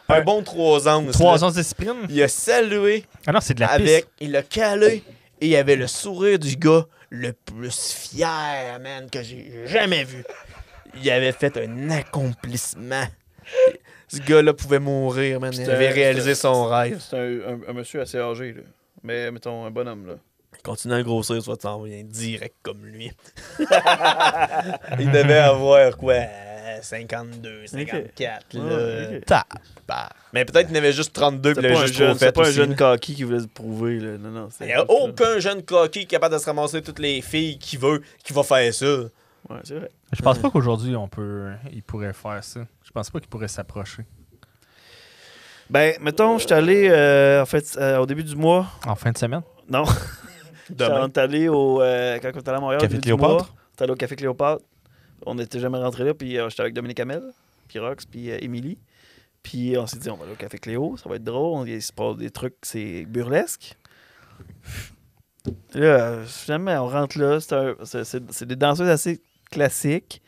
un bon 3 onces. 3 là. onces de cyprine. Il a salué Ah non, c'est de la avec, pisse. il a calé et il avait le sourire du gars le plus fier, man, que j'ai jamais vu. Il avait fait un accomplissement. Ce gars-là pouvait mourir, man. Il C'était- avait réalisé son rêve. C'est un monsieur assez âgé, là. Mais mettons, un bonhomme, là. Continue à grossir, soit tu t'en viens direct comme lui. Il devait avoir quoi? 52, 54. Ouais, Là. ok. Tabarnak. Mais peut-être qu'il y en avait juste 32 puis il C'était avait pas un juste trop jeune, fait c'est pas un aussi, jeune là. coquille qui voulait se prouver, là. Non, non. Il n'y a aucun jeune coquille capable de se ramasser toutes les filles qui va faire ça. Ouais, c'est vrai. Je pense pas qu'aujourd'hui, il pourrait faire ça. Je pense pas qu'il pourrait s'approcher. Ben, mettons, je suis allé, en fait, au début du mois. En fin de semaine? Non. Demain. On est allé quand on est allé à Montréal. Café au début du mois, Cléopâtre? On est allé au Café Cléopâtre. On n'était jamais rentré là. Puis j'étais avec Dominique Hamel, puis Rox, puis Émilie. Puis on s'est dit, on va aller au Café Cléo, ça va être drôle. Il se passe des trucs, c'est burlesque. Là, finalement, on rentre là. C'est des danseuses assez classiques.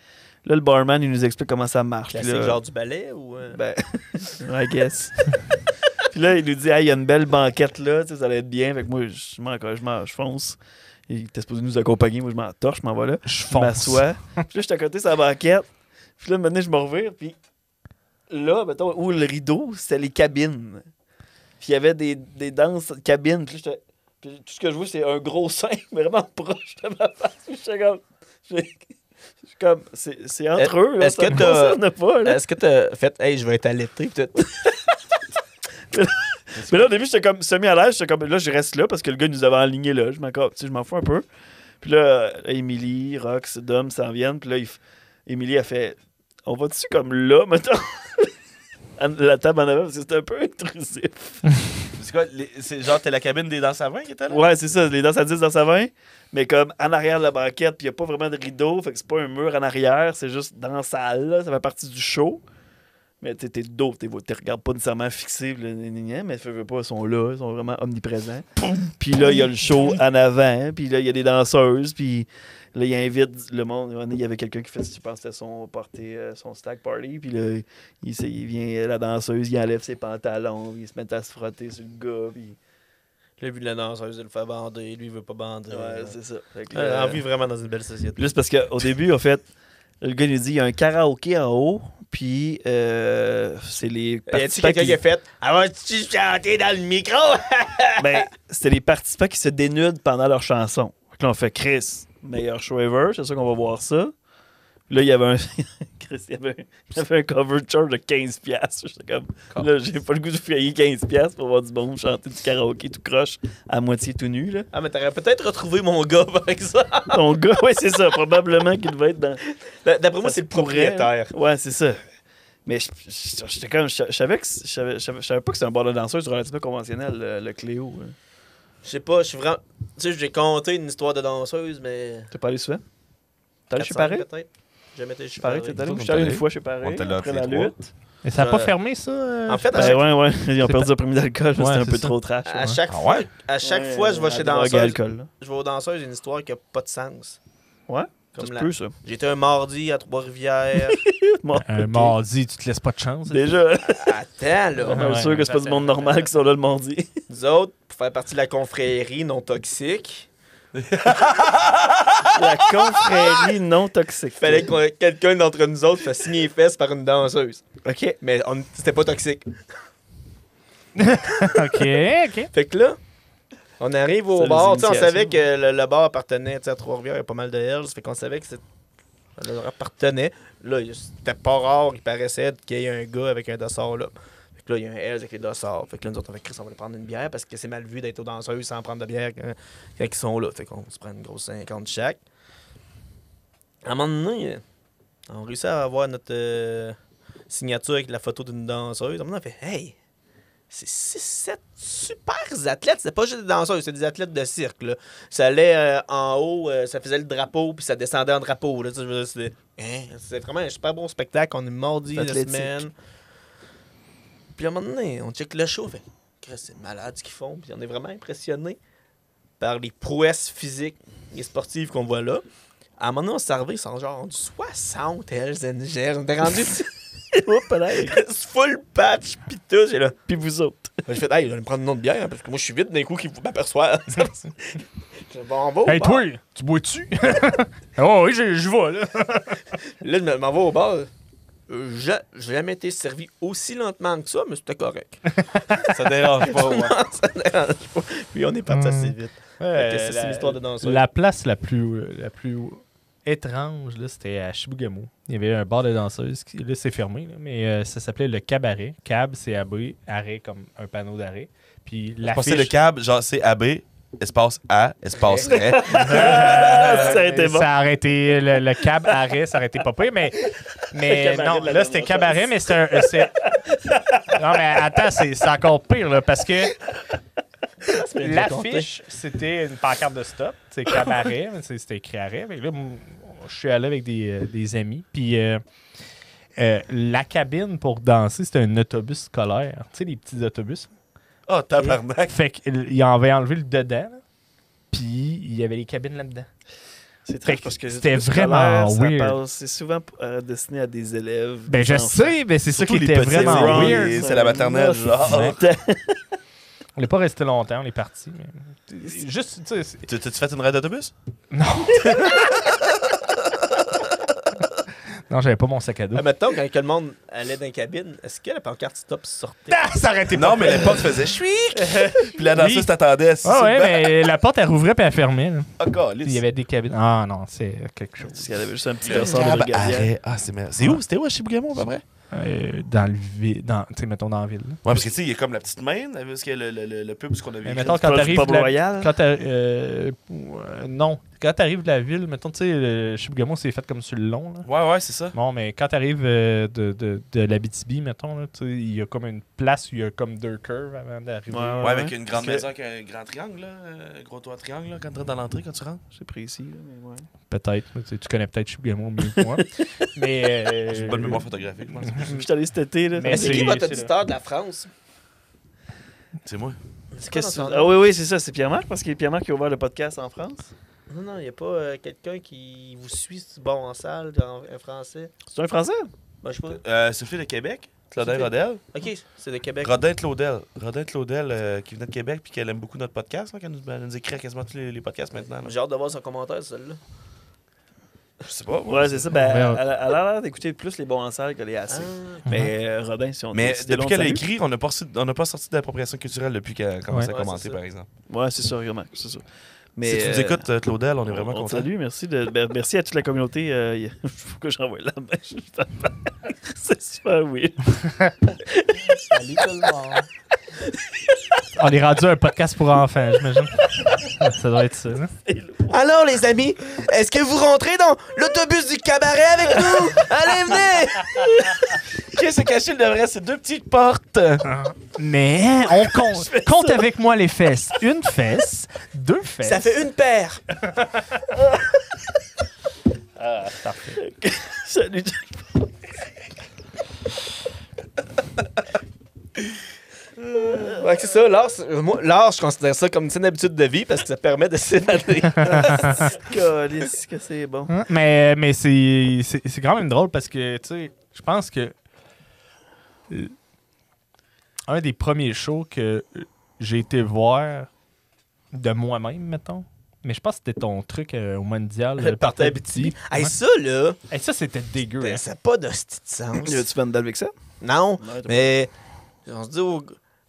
Là, le barman, il nous explique comment ça marche. Puis Classique là, genre du ballet ou. ben, I guess. Puis là, il nous dit, il y a une belle banquette là, tu sais, ça allait être bien. Fait que moi, je fonce. Il était supposé nous accompagner. Moi, je m'en torche, je m'en vais là. Je Je m'assois. Puis là, je suis à côté de sa banquette. Puis là, maintenant, je me revire. Puis là, mettons, où le rideau, c'était les cabines. Puis il y avait des danses de cabines. Puis tout ce que je vois, c'est un gros sein vraiment proche de ma face. Puis j'étais comme. Je suis comme. C'est entre eux. Là, est-ce ça que me t'as- concerne pas, là. Est-ce que t'as fait, hey, je vais être allaité, peut-être? Mais là, au début, j'étais comme semi à l'aise. J'étais comme, là, je reste là parce que le gars nous avait aligné là. Je m'en fous un peu. Puis là, Émilie, Rox, Dom s'en viennent. Puis là, Émilie a fait, on va dessus comme là, mettons. La table en avant, parce que c'était un peu intrusif. C'est quoi? C'est genre, t'es la cabine des danses à 20 qui était là? Ouais, c'est ça. Les danses à 10 dans sa 20. Mais comme en arrière de la banquette, puis il n'y a pas vraiment de rideau. Fait que c'est pas un mur en arrière. C'est juste dans la salle. Là, ça fait partie du show. Mais tu sais, tes dos, tu regardes pas nécessairement fixé, mais fais pas, ils sont là, ils sont vraiment omniprésents. Puis là, il y a le show en avant, puis là, il y a des danseuses, puis là, il invite le monde. Il y avait quelqu'un qui fait, je pense que c'était son stag party, puis là, il vient, la danseuse, il enlève ses pantalons, il se met à se frotter sur le gars, puis... Là, vu la danseuse, elle le fait bander, lui, il veut pas bander. Ouais, c'est ça. Fait que, On vit vraiment dans une belle société. Juste parce qu'au début, en fait, le gars nous dit il y a un karaoké en haut, puis c'est les Y a-tu participants quelqu'un qui a fait « Ah, vas-tu chanter dans le micro? » Ben, c'était les participants qui se dénudent pendant leur chanson. Fait que là, on fait Chris, meilleur show ever, c'est sûr qu'on va voir ça. Là, il y avait un Chris, il y avait un cover charge de 15$. J'étais comme, là, j'ai pas le goût de payer 15$ pour voir du bon chanter du karaoké tout croche, à moitié tout nu, là. Ah, mais t'aurais peut-être retrouvé mon gars, par exemple. Ton gars, ouais, c'est ça, probablement qu'il devait être dans... D'après moi, Ça c'est le se pourrait, propriétaire. Ouais, c'est ça. Mais j'étais comme, je savais pas que c'était un bar de danseuse relativement conventionnel, le Cléo. Hein. Je sais pas, je suis vraiment... Tu sais, j'ai compté une histoire de danseuse, mais... T'es pas allé souvent? T'es allé chez 400, Paris? peut-être. Jamais été chez Paris, Paris. t'es allé? On Je suis allé est une allé. fois chez Paris, On était là après tous la les trois. lutte. Mais ça n'a pas Euh, fermé, ça? En fait, à Ben chaque, ouais, ils ont C'est perdu un premier d'alcool, Ouais, c'était un c'est peu ça. trop trash. à ouais. chaque Ah fois, ouais? à chaque Ouais, fois, je vais chez la drogue et danseuse, l'alcool, là. je vais aux danseuses, il y a une histoire qui a pas de sens. Ouais, Comme ça se la- peut, ça. J'étais un mardi à Trois-Rivières. Bon, Un ok. mardi, tu te laisses pas de chance. Déjà, Attends, là. on est Ouais, sûr que c'est pas du monde normal qui sont là le mardi. Nous autres, pour faire partie de la confrérie non toxique, La confrérie non toxique. il fallait que quelqu'un d'entre nous autres fasse signer les fesses par une danseuse. OK. Mais c'était pas toxique. OK, OK. Fait que là, on arrive au Ça, les bar. Tu sais, on initiations. savait que le bar appartenait tu sais, à Trois-Rivières, il y a pas mal de Hells. Fait qu'on savait que ça leur appartenait. Là, c'était pas rare, il paraissait qu'il y ait un gars avec un dossard là. Fait que là, il y a un Hells avec les dossards. Fait que là, nous autres, on fait Chris, on va aller prendre une bière parce que c'est mal vu d'être aux danseuses sans prendre de bière quand ils sont là. Fait qu'on se prend une grosse 50 chaque. À un moment donné, on réussit à avoir notre signature avec la photo d'une danseuse. À un moment donné, on fait Hey! C'est 6-7 super athlètes. C'était pas juste des danseuses, c'était des athlètes de cirque. Là. Ça allait en haut, ça faisait le drapeau, puis ça descendait en drapeau. Là. Tu sais, je veux dire, c'était vraiment un super bon spectacle. On est mardi la Athlétique. semaine. Puis à un moment donné, on check le show. Fait, Chris, c'est malade ce qu'ils font. Puis on est vraiment impressionné par les prouesses physiques et sportives qu'on voit là. À un moment donné, on se servait, ils sont genre du 60 Hells Angels. On était rendu Oups, là. full patch, pis tout. J'ai là. Puis vous autres. J'ai fait, hey, je vais me prendre une autre bière, hein, parce que moi, je suis vite d'un coup qu'il m'aperçoit. Bon, on va au Hey, bar. toi, tu bois-tu? Oh oui, je vais, là. Là, je m'en vais au bar. J'ai jamais été servi aussi lentement que ça, mais c'était correct. Ça dérange pas, ouais. Non, ça dérange pas. Puis on est parti assez vite. Fait que ça, c'est l'histoire de danseuse. La place la plus étrange, là, c'était à Chibougamau. Il y avait un bar de danseuses. Là, c'est fermé, là, mais ça s'appelait le Cabaret. Cab, c'est AB. Arrêt, comme un panneau d'arrêt. Puis Je pensais le cab, genre c'est AB, espace A, espace RAY. Ça a été bon. Ça aurait été le cab arrêt, ça aurait été pas pire, mais Cabaret non, de la là c'était dernière cabaret, mais non, mais attends, c'est encore pire, là, parce que l'affiche, c'était une pancarte de stop, c'est cabaret, c'était écrit arrêt. Fait que là, je suis allé avec des amis, puis la cabine pour danser, c'était un autobus scolaire. Tu sais, les petits autobus. Oh, tabarnak. Fait qu'ils avaient enlevé le dedans, là, puis il y avait les cabines là-dedans. C'est Fait très que parce que c'était les vraiment scolaires, ça weird. passe- C'est souvent destiné à des élèves. Ben, je enfants. sais, mais c'est ça qui Surtout les était petits, vraiment c'est weird. c'est la maternelle, genre. On n'est pas resté longtemps, on est parti. Mais... Juste, tu sais. T'as-tu fait une raide d'autobus? Non. Non, j'avais pas mon sac à dos. Mettons, quand que le monde allait dans la cabine, est-ce que la pancarte stop sortait? Ah, ça arrêtait pas. Non, mais la porte faisait chouic! Puis la danseuse Oui. t'attendait. Ah ouais, mais la porte, elle rouvrait puis elle fermait. Là. Encore, Il y avait des cabines. Ah non, c'est quelque chose. Parce qu'il y avait juste un petit le versant de cab brigadier. arrêt. Ah, c'est merveilleux. C'est où? C'était où à Chibougamau, à peu près? Dans le vide. Tu sais, mettons dans la ville. là. Ouais, parce que tu sais, il y a comme la petite main, parce que le pub, ce qu'on a vu. Mais mettons, Pas quand du t'arrives. pub royal? Quand non. quand t'arrives de la ville, mettons, tu sais, le Chibougamau, c'est fait comme sur le long. Là. Ouais, c'est ça. Bon, mais quand t'arrives de l'Abitibi, mettons, là, tu sais, il y a comme une place où il y a comme 2 curves avant d'arriver. Ouais, avec une grande maison avec un grand triangle, là, un gros toit triangle, là, quand tu rentres dans l'entrée, quand tu rentres. C'est précis, là, mais ouais. Peut-être. Tu connais peut-être Chibougamau mieux que moi. Mais. J'ai une bonne mémoire photographique, je pense. Je suis allé cet été, là. Mais C'est qui c'est- votre c'est auditeur de la France? C'est moi. C'est quoi Qu'est-ce dans que- son Ah nom? oui, parce que c'est Pierre-Marc, parce que c'est Pierre-Marc qui a ouvert le podcast en France. Non, il n'y a pas quelqu'un qui vous suit bon en salle, en français? C'est un Français? Ben, je sais pas. Sophie de Québec, Claudin Sophie. Rodel. Ok, c'est de Québec. Rodin Claudel, qui venait de Québec puis qu'elle aime beaucoup notre podcast, là, qu'elle nous écrit à quasiment tous les podcasts maintenant. là. J'ai hâte de voir son commentaire, celle-là. Je sais pas. Ouais, c'est ça. Ben, Ouais. elle a l'air d'écouter plus les bons en salle que les AC. Mais Rodin, si on Mais décidé depuis long qu'elle a de écrit, on n'a pas sorti d'appropriation culturelle depuis qu'elle a commencé Ouais. à Ouais, commenter, c'est ça. par exemple. salut. Ouais, c'est ça, vraiment. C'est ça. Mais, Si tu nous écoutes, Claudel, on est vraiment on te content. salue, merci. Merci à toute la communauté. Il faut que j'envoie la main. C'est super weird. Salut tout le monde. On est rendu un podcast pour enfants, j'imagine. Ça doit être ça. Hein? Alors, les amis, est-ce que vous rentrez dans l'autobus du cabaret avec nous? Allez, venez! Qu'est-ce que caché le vrai? C'est 2 petites portes. Mais on compte. Compte avec moi les fesses. 1 fesse, 2 fesses. Ça fait une paire. Ah, parfait. Salut. Ouais, c'est ça. L'art, je considère ça comme une habitude de vie parce que ça permet de s'évader. Calice, que c'est bon. Hein? Mais c'est quand même drôle parce que, tu sais, je pense que un des premiers shows que j'ai été voir de moi-même, mettons, mais je pense que c'était ton truc au mondial. Le party Abitibi. Hey, Ouais. ça, là, Hey, ça, c'était dégueu. Hein? ça n'a pas d'hostie de sens. Y a-tu Vandal avec ça? Non, Ouais, t'as mais on se dit...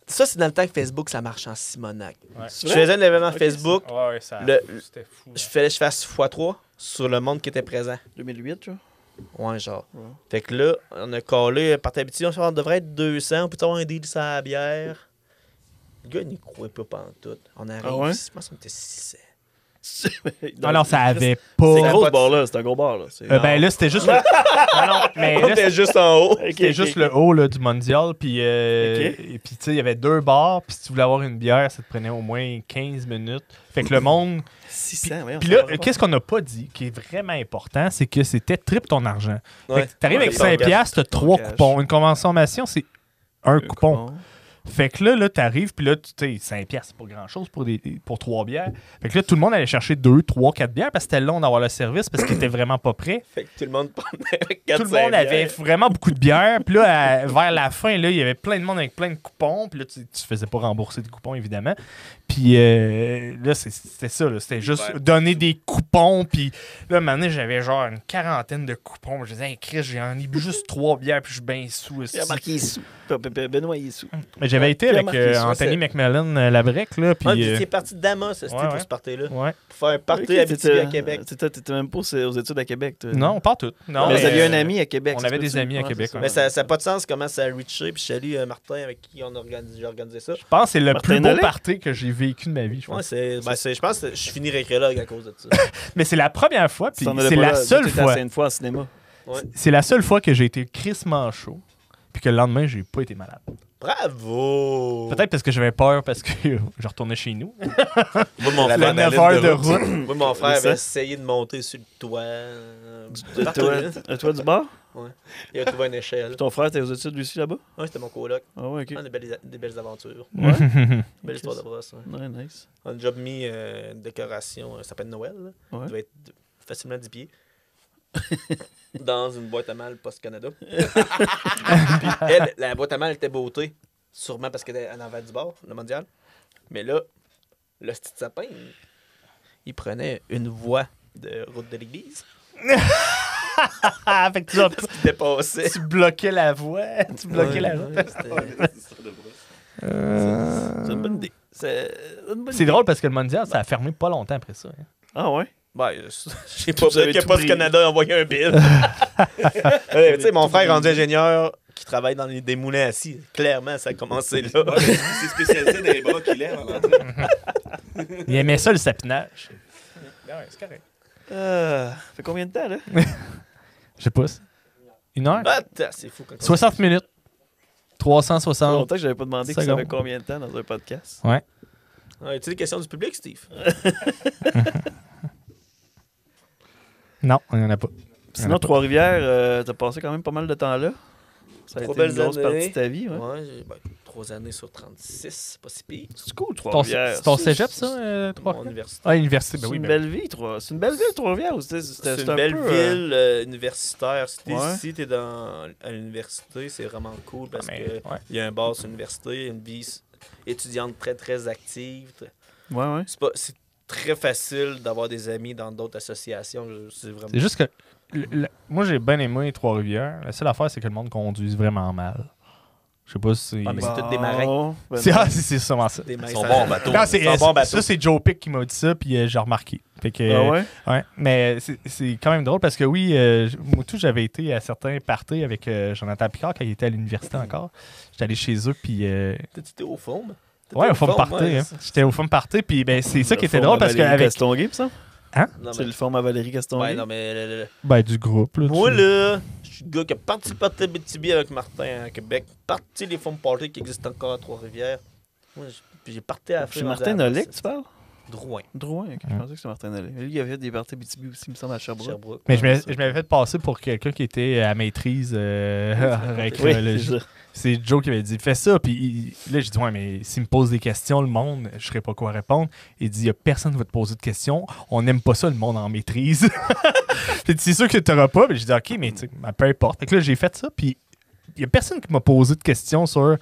Ça, c'est dans le temps que Facebook, ça marche en Simonac. Ouais. Je faisais un événement Ok, Facebook, Ouais, ça, c'était fou. je fallait que je fasse x3 sur le monde qui était présent. 2008, genre. Ouais, genre. Ouais. Fait que là, on a collé par Abitibi, on devrait être 200, on peut avoir un deal sur la bière. Le gars, il n'y croyait pas pantoute. On arrive, Ah ouais? je pense qu'on était 600. Ah non, ça avait C'est pas. un gros pas de- bar là, c'est un gros bar là. Ben là, c'était juste. Non, mais On là, était juste en haut. c'était juste le haut là, du mondial. Puis, et puis tu sais, il y avait 2 bars. Puis, si tu voulais avoir une bière, ça te prenait au moins 15 minutes. Fait que le monde. 600, voyons, Puis ça là, va pas. qu'est-ce qu'on n'a pas dit, qui est vraiment important, c'est que c'était triple ton argent. Ouais. Fait que t'arrives Ouais, avec ton 5 cash. piastres, t'as Ton 3 cash. coupons. Une consommation, c'est un coupon. Fait que là t'arrives, puis là, tu sais, 5 piastres, c'est pas grand-chose pour 3 bières. Fait que là, tout le monde allait chercher 2, 3, 4 bières parce que c'était long d'avoir le service parce qu'ils étaient vraiment pas prêts. Fait que tout le monde prenait 4 Tout le monde avait vraiment beaucoup de bières. Puis là, vers la fin, là, il y avait plein de monde avec plein de coupons. Puis là, tu faisais pas rembourser des coupons, évidemment. Puis là, c'était ça. là. C'était juste Ouais. donner des coupons. Puis là, maintenant, j'avais genre une 40aine de coupons. Je disais, hey, Chris, j'en ai bu juste 3 bières. Puis je suis bien sous. Il a marqué sous. Benoît, il est sous. Mais j'avais été Puis avec remarqué ça, Anthony c'est- McMillan Labrec. Là, puis, Vous étiez parti de Damas, c'était ouais, pour ouais. ce party-là. ouais. Pour faire un party Abitibi à Québec. T'étais même pas aux études à Québec. toi. Non, pas tout. Non, Mais vous mais, aviez un ami à Québec. on ça avait se des peut-tu? amis à Ouais, Québec, c'est Mais ça n'a pas de sens comment ça a reaché. Puis je salue Martin avec qui j'ai organisé ça. Je pense que c'est le Martin plus beau Nollet? party que j'ai vécu de ma vie. Je pense. Ouais, je pense que je finirais récréologue à cause de ça. Mais c'est la première fois. Puis T'en allais c'est pas la là, seule t'étais fois. une fois au cinéma. C'est la seule fois que j'ai été crissement chaud, puis que le lendemain, j'ai pas été malade. Bravo! Peut-être parce que j'avais peur parce que je retournais chez nous. Moi, mon Le frère, 9 heures de route. Moi, mon frère ça? avait essayé de monter sur le toit. Un toit du bar? Il a trouvé une échelle. Ton frère, t'es aux études lui aussi là-bas? Ouais, c'était mon coloc. Ah ouais, ok. Ah, des belles aventures. Ouais. Belle histoire de brosse. Ouais. Ouais, nice. On a déjà mis une décoration, ça s'appelle Noël. Là. Ouais. Ça doit être facilement 10 pieds. Dans une boîte à mal Post-Canada. Puis elle, la boîte à mal était beauté. Sûrement parce qu'elle était en avant du bar, le mondial. Mais là, le petit sapin, il prenait une voie de route de l'église. Ah, fait que tu, Il dépassait. tu bloquais la voie, tu bloquais la route. Ouais, c'était- C'est une bonne idée. C'est une bonne C'est idée. drôle parce que le mondial, ça a fermé pas longtemps après ça. hein. Ah ouais? Ben, je sais pas, Vous avez peut-être que tout Post pris. Canada a envoyé un bill. Tu sais, mon frère rendu ingénieur qui travaille dans des moulins assis. Clairement, ça a commencé là. c'est spécialisé dans les bras qu'il lève en entrée. Il aimait ça, le sapinage. Ouais, c'est correct. Fait combien de temps, là? Je sais pas. 1 heure? Attends, c'est fou. Quand 60 minutes. Ça fait 360. longtemps que j'avais pas demandé que ça secondes. fait combien de temps dans un podcast. Ouais. As-tu des questions du public, Steve? Non, il n'y en a pas. Sinon, Trois-Rivières, t'as passé quand même pas mal de temps là. Ça a Trois été une belles grosse années. partie de ta vie. Ouais. Ouais, 3 années sur 36, c'est pas si pire. C'est cool, Ton, Trois-Rivières. c'est ton cégep, ça, Mon Trois-Rivières? université. Ah, l'université, ben C'est oui. une ben belle vie, C'est une belle ville, Trois-Rivières. C'est une belle ville universitaire. Si t'es Ouais. ici, t'es à l'université, c'est vraiment cool parce mais, que ouais. il y a un bar sur l'université, une vie étudiante très très active. Ouais. C'est très facile d'avoir des amis dans d'autres associations. C'est vraiment. C'est juste que moi, j'ai bien aimé Trois-Rivières. La seule affaire, c'est que le monde conduise vraiment mal. Je sais pas si c'est... Ah, mais c'est tous des marins. c'est sûrement ça. Des mains Ils sont sans- bons en bateau. Non, c'est, Ils sont bons bateaux. ça, c'est Joe Pick qui m'a dit ça, puis j'ai remarqué. Fait que, Ah ouais? ouais, mais c'est quand même drôle parce que oui, moi tout, j'avais été à certains parties avec Jonathan Picard quand il était à l'université encore. J'étais allé chez eux, puis... T'étais au fond? ouais, au fond party. ouais. Hein. J'étais au fond party, puis ben, c'est ça qui était drôle parce Valérie qu'avec... Castonguay, pis ça? Non, C'est mais... le forme à Valérie Castonguay? Ouais, non, mais Ben, du groupe, là. moi, là, je suis le gars qui a parti le party BTB avec Martin à Québec, parti les foam party qui existent encore à Trois-Rivières. Moi, j'ai parti à la fin. C'est Martin Nollet que tu parles? Drouin, Drouin, ok. Je pensais que c'était Martin Nollet. Lui, il avait fait des parties BTB aussi, il me semble, à Sherbrooke. Sherbrooke. Mais Ouais, je m'avais fait passer pour quelqu'un qui était à maîtrise avec Oui, le c'est ça. C'est Joe qui avait dit fais ça. Puis là, j'ai dit ouais, mais s'il me pose des questions, le monde, je ne saurais pas quoi répondre. Il dit il n'y a personne qui va te poser de questions. On n'aime pas ça, le monde en maîtrise. Puis c'est sûr que tu n'auras pas. Mais j'ai dit ok, mais tu sais, peu importe. Fait que là, j'ai fait ça. Puis il n'y a personne qui m'a posé de questions sur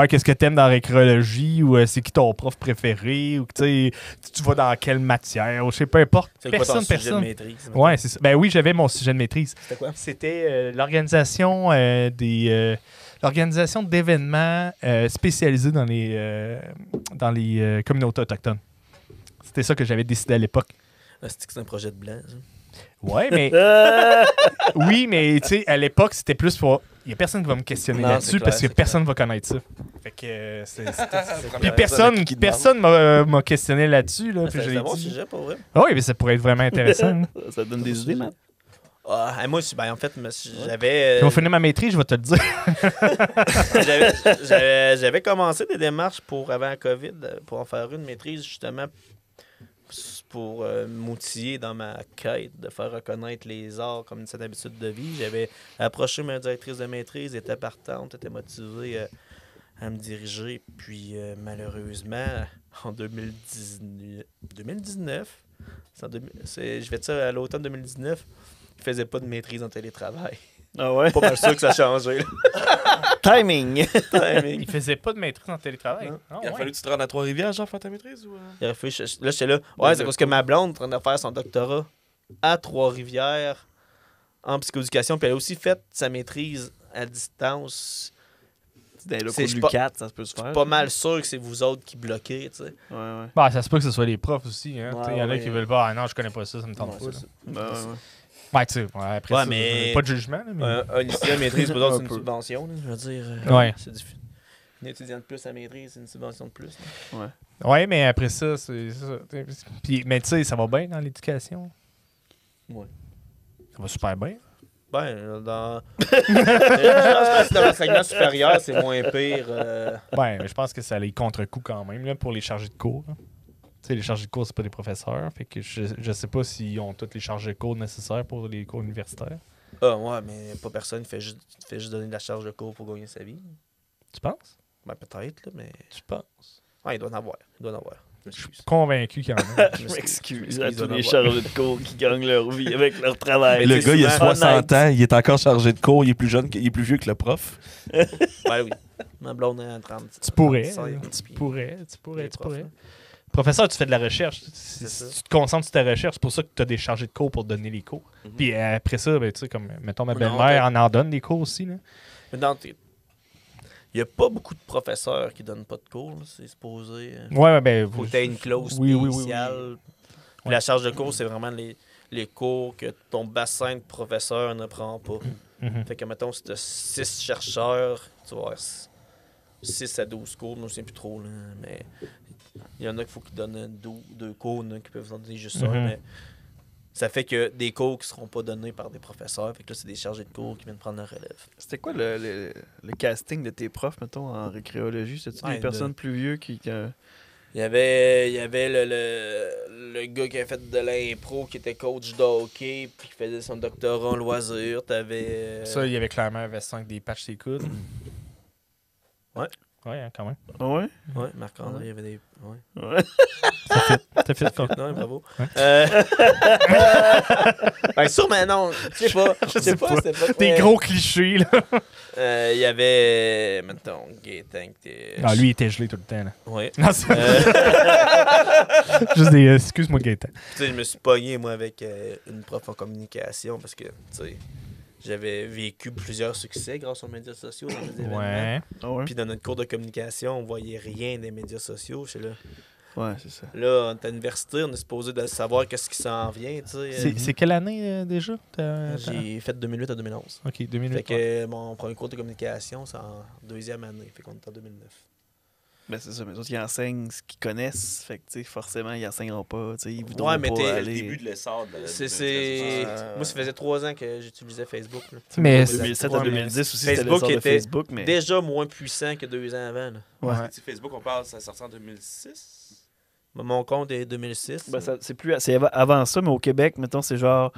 qu'est-ce que tu aimes dans l'archéologie ou c'est qui ton prof préféré ou tu sais, tu vas dans quelle matière ou je sais peu importe. C'est quoi ton Personne, sujet de maîtrise? Ouais, c'est ça. Ben oui, j'avais mon sujet de maîtrise. C'était quoi? C'était l'organisation l'organisation d'événements spécialisés dans les communautés autochtones. C'était ça que j'avais décidé à l'époque. Ah, c'est un projet de blanc, ça. Ouais, mais oui, mais tu sais, à l'époque, c'était plus pour. Il n'y a personne qui va me questionner Non, là-dessus c'est clair, parce que c'est personne ne va connaître ça. Fait que Puis Première personne m'a questionné là-dessus. Là, puis C'est j'ai un bon dit- sujet, pas vrai? Ah oui, mais ça pourrait être vraiment intéressant. hein. Ça donne des idées, man. Ah, moi, en fait, j'avais. Quand on finit ma maîtrise, je vais te le dire. J'avais commencé des démarches avant la COVID pour en faire une maîtrise, justement, pour m'outiller dans ma quête de faire reconnaître les arts comme cette habitude de vie. J'avais approché ma directrice de maîtrise, elle était partante, était motivée à me diriger. Puis, malheureusement, en 2019, je vais dire ça à l'automne 2019, je faisais pas de maîtrise en télétravail. Ah ouais? Pas mal sûr que ça a changé. Là. Timing! Il faisait pas de maîtrise en télétravail. Non. Ah, Il a ouais. fallu que tu te rendes à Trois-Rivières, genre, faire ta maîtrise ou. Il aurait fallu là, j'étais là. Ouais, c'est parce que ma blonde est en train de faire son doctorat à Trois-Rivières en psychoéducation. Puis elle a aussi fait sa maîtrise à distance. Dans les locaux C'est de pas- l'UQAT, ça se peut se faire. Pas mal sûr que c'est vous autres qui bloquez, tu sais. Ouais. Bah, ça se peut que ce soit les profs aussi. Hein. Ouais, Il y en a ouais. qui veulent pas. Ah non, je connais pas ça, ça me tente Ouais, pas. c'est Là. ça. Ouais. Ouais, tu sais, après Ouais, ça, mais- pas de jugement. Là, mais... Un lycéen à maîtrise, pour d'autres, c'est une peu. subvention. Là, je veux dire. Ouais. C'est une étudiante de plus à maîtrise, c'est une subvention de plus. là. Ouais, mais après ça, c'est ça. Puis, mais tu sais, ça va bien dans l'éducation. Ouais. Ça va super bien. Ben, je pense que dans l'enseignement supérieur, c'est moins pire. Ouais, mais je pense que ça a les contre-coups quand même là, pour les chargés de cours. là. Tu sais, les chargés de cours, c'est pas des professeurs. Fait que je sais pas s'ils ont toutes les charges de cours nécessaires pour les cours universitaires. Ah, ouais, mais pas personne fait juste donner de la charge de cours pour gagner sa vie. Tu penses? Ben, peut-être, là, mais. Tu penses? Ouais, il doit en avoir. Il doit en avoir. Je m'excuse. Convaincu qu'il y en a. Je m'excuse Il à doit tous en les avoir. chargés de cours qui gagnent leur vie avec leur travail. Le c'est gars, il a souvent 60 ans, il est encore chargé de cours, il est plus jeune, il est plus vieux que le prof. Ouais, oui. Ma blonde est à 30. Tu pourrais. 35, Tu puis pourrais. les profs, pourrais. là. Professeur, tu fais de la recherche. Si ça. tu te concentres sur ta recherche, c'est pour ça que tu as des chargés de cours pour donner les cours. Mhm. Puis après ça, ben, tu sais, comme, mettons, ma Non, belle-mère en donne des cours aussi. Là. Mais il n'y a pas beaucoup de professeurs qui donnent pas de cours. là. C'est supposé. Ouais, ben. Faut que tu aies une clause Oui, oui, oui, oui. spéciale. Puis Ouais. La charge de cours, c'est vraiment les cours que ton bassin de professeurs ne prend pas. Mhm. Fait que, mettons, si tu as 6 chercheurs, tu vas avoir 6 à 12 cours, je ne sais plus trop. Là, mais Il y en a qu'il faut qu'ils donnent deux cours, il y en a qui peuvent en donner juste un, Mhm. mais ça fait que des cours qui seront pas donnés par des professeurs. Fait que là, c'est des chargés de cours qui viennent prendre la relève. C'était quoi le casting de tes profs, mettons, en récréologie? C'était-tu Ouais, des personnes plus vieux qui... Il y avait le gars qui a fait de l'impro, qui était coach de hockey, puis qui faisait son doctorat en loisir. T'avais... Ça, il y avait clairement un veston avec des patchs sur les coudes. Ouais. Ouais, hein, quand même. Ah ouais? Ouais, Marc-André, il y avait des... Ouais. Ouais. T'as fait quoi? Non, bravo. Ouais. Ben, sûrement non. Je sais pas. C'était pas Des très- gros clichés, là. Il y avait... Mettons, Gaétan qui était... Non, lui, il était gelé tout le temps, là. Ouais. Non, c'est Euh, juste des... excuse-moi, Gaëtan. tu sais, je me suis pogné, moi, avec une prof en communication parce que, tu sais, j'avais vécu plusieurs succès grâce aux médias sociaux dans mes événements. Ouais. Ah ouais? Puis dans notre cours de communication, on voyait rien des médias sociaux. Là, Ouais, c'est ça. là, on est à l'université, on est supposé de savoir qu'est-ce qui s'en vient, tu sais. C'est quelle année, déjà? J'ai fait de 2008 à 2011. OK, 2008. Fait que mon premier cours de communication, c'est en deuxième année. Fait qu'on est en 2009. Ben c'est ça, mais les autres, ils enseignent ce qu'ils connaissent. Fait que, tu sais, forcément, ils enseigneront pas. Tu sais, ils voudront Ouais, mais pas t'es- Le aller... début de l'essor de la C'est... Ouais. Moi, ça faisait 3 ans que j'utilisais Facebook. Là. Mais 2007 ouais, à mais 2010 aussi, c'était Facebook l'essor de était Facebook, mais... Déjà moins puissant que 2 ans avant. Là. Ouais. Tu sais, Facebook, on parle, ça sorti en 2006. Mon compte est 2006. Ben, c'est avant ça, mais au Québec, mettons, c'est genre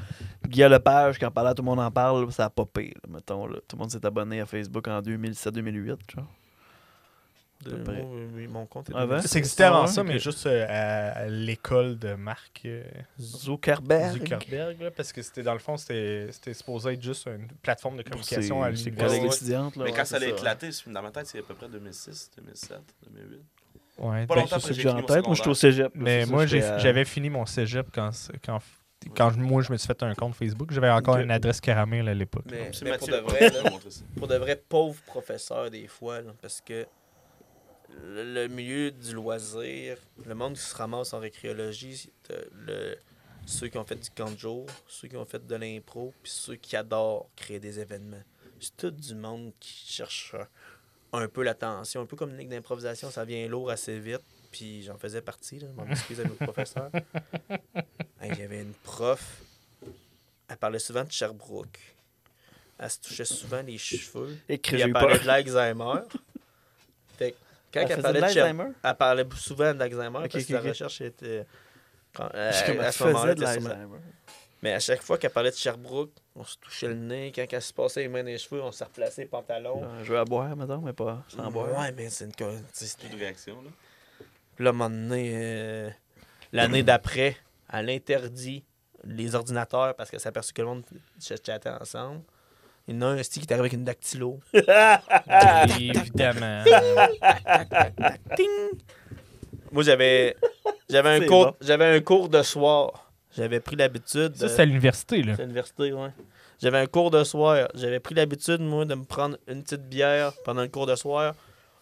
Guy Lepage, quand parlait, tout le monde en parle, ça a popé. Là, mettons, là. Tout le monde s'est abonné à Facebook en 2007-2008, genre. Moi, oui, mon compte est Avant? 2006. ça existait avant Ah ouais, ça, ok. mais juste à l'école de Marc Zuckerberg. Zuckerberg, là, parce que c'était dans le fond, c'était supposé être juste une plateforme de communication à C'est l'université. collègue étudiante, là. Mais ouais, quand c'est ça allait ça. éclater, dans ma tête, c'est à peu près 2006, 2007, 2008. Ouais, Pas ben, longtemps C'est ça après, que j'ai j'ai fini en mon tête. Moi, je suis au secondaire. cégep. là, mais c'est ça, moi, j'étais à- j'avais fini mon cégep quand moi, je me suis fait un compte Facebook. J'avais encore Ok. une adresse caramel à l'époque. Mais, C'est mais Mathieu pour de Lebrun vrai, qui là, m'a montré ça. pour de vrai pauvres professeurs des fois, là, parce que le milieu du loisir, le monde qui se ramasse en récréologie, t'as ceux qui ont fait du camp de jour, ceux qui ont fait de l'impro, puis ceux qui adorent créer des événements. C'est tout du monde qui cherche un peu l'attention, un peu comme une ligue d'improvisation, ça vient lourd assez vite, puis j'en faisais partie, là, je m'en excuse à nos professeurs. Hey, j'avais une prof, elle parlait souvent de Sherbrooke. Elle se touchait souvent les cheveux. Puis Écrit, j'ai elle eu parlait peur. de l'Alzheimer. Fait que quand elle, faisait parlait de de Sherbrooke, l'Alzheimer? elle parlait souvent de l'Alzheimer Ok, parce que ok, la ok. recherche était... Quand, Comme à elle ce moment-là, faisait de était sûrement- l'Alzheimer. Mais à chaque fois qu'elle parlait de Sherbrooke, on se touchait le nez. Quand elle se passait les mains dans les cheveux, on se replaçait les pantalons. Je veux à boire, mettons, mais pas sans boire. Ouais, mais c'est une... Toute réaction, là. Puis là, à un moment donné, l'année d'après, elle interdit les ordinateurs parce qu'elle s'est aperçue que le monde chattait ensemble. Il y en a un esti qui est arrivé avec une dactylo. Évidemment. Ting! Moi, j'avais un C'est cours, bon. j'avais un cours de soir. J'avais pris l'habitude. Ça, c'est à l'université, là. C'est à l'université, ouais. J'avais un cours de soir. J'avais pris l'habitude, moi, de me prendre une petite bière pendant le cours de soir.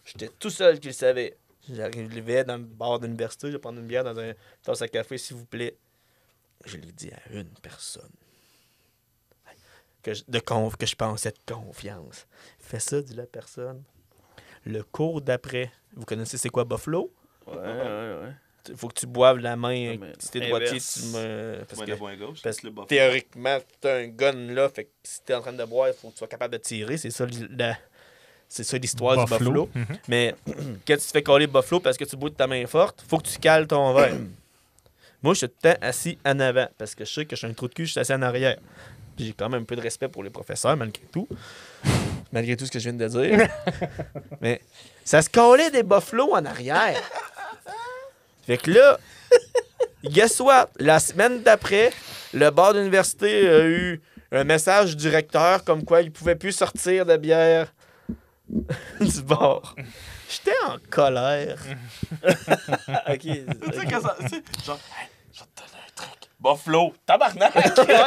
J'étais tout seul qui le savait. J'arrivais dans le bar de l'université, je vais prendre une bière dans un tasse à café, s'il vous plaît. Je l'ai dit à une personne. Que je pensais de confiance. Fais ça, dit la personne. Le cours d'après, vous connaissez c'est quoi Buffalo? Ouais. Il faut que tu boives la main. Non, mais Si t'es droitier, inverse. tu me. Parce Ouais, que le point gauche, parce c'est le buffalo. théoriquement, t'as un gun là, fait que si t'es en train de boire, il faut que tu sois capable de tirer. C'est ça l'histoire du Buffalo. Mhm. Mais quand tu te fais coller Buffalo parce que tu bois de ta main forte, faut que tu cales ton verre. Moi, je suis tout le temps assis en avant parce que je sais que je suis un trou de cul, je suis assis en arrière. Puis j'ai quand même un peu de respect pour les professeurs, malgré tout. Malgré tout ce que je viens de dire. Mais ça se collait des Buffalo en arrière. Fait que là, guess what? La semaine d'après, le bar d'université a eu un message du recteur comme quoi il pouvait plus sortir de bière du bar. J'étais en colère. Ok. Tu sais, quand ça. Tu sais, genre, hey, je vais te donner un truc. Buffalo, tabarnak! Ouais,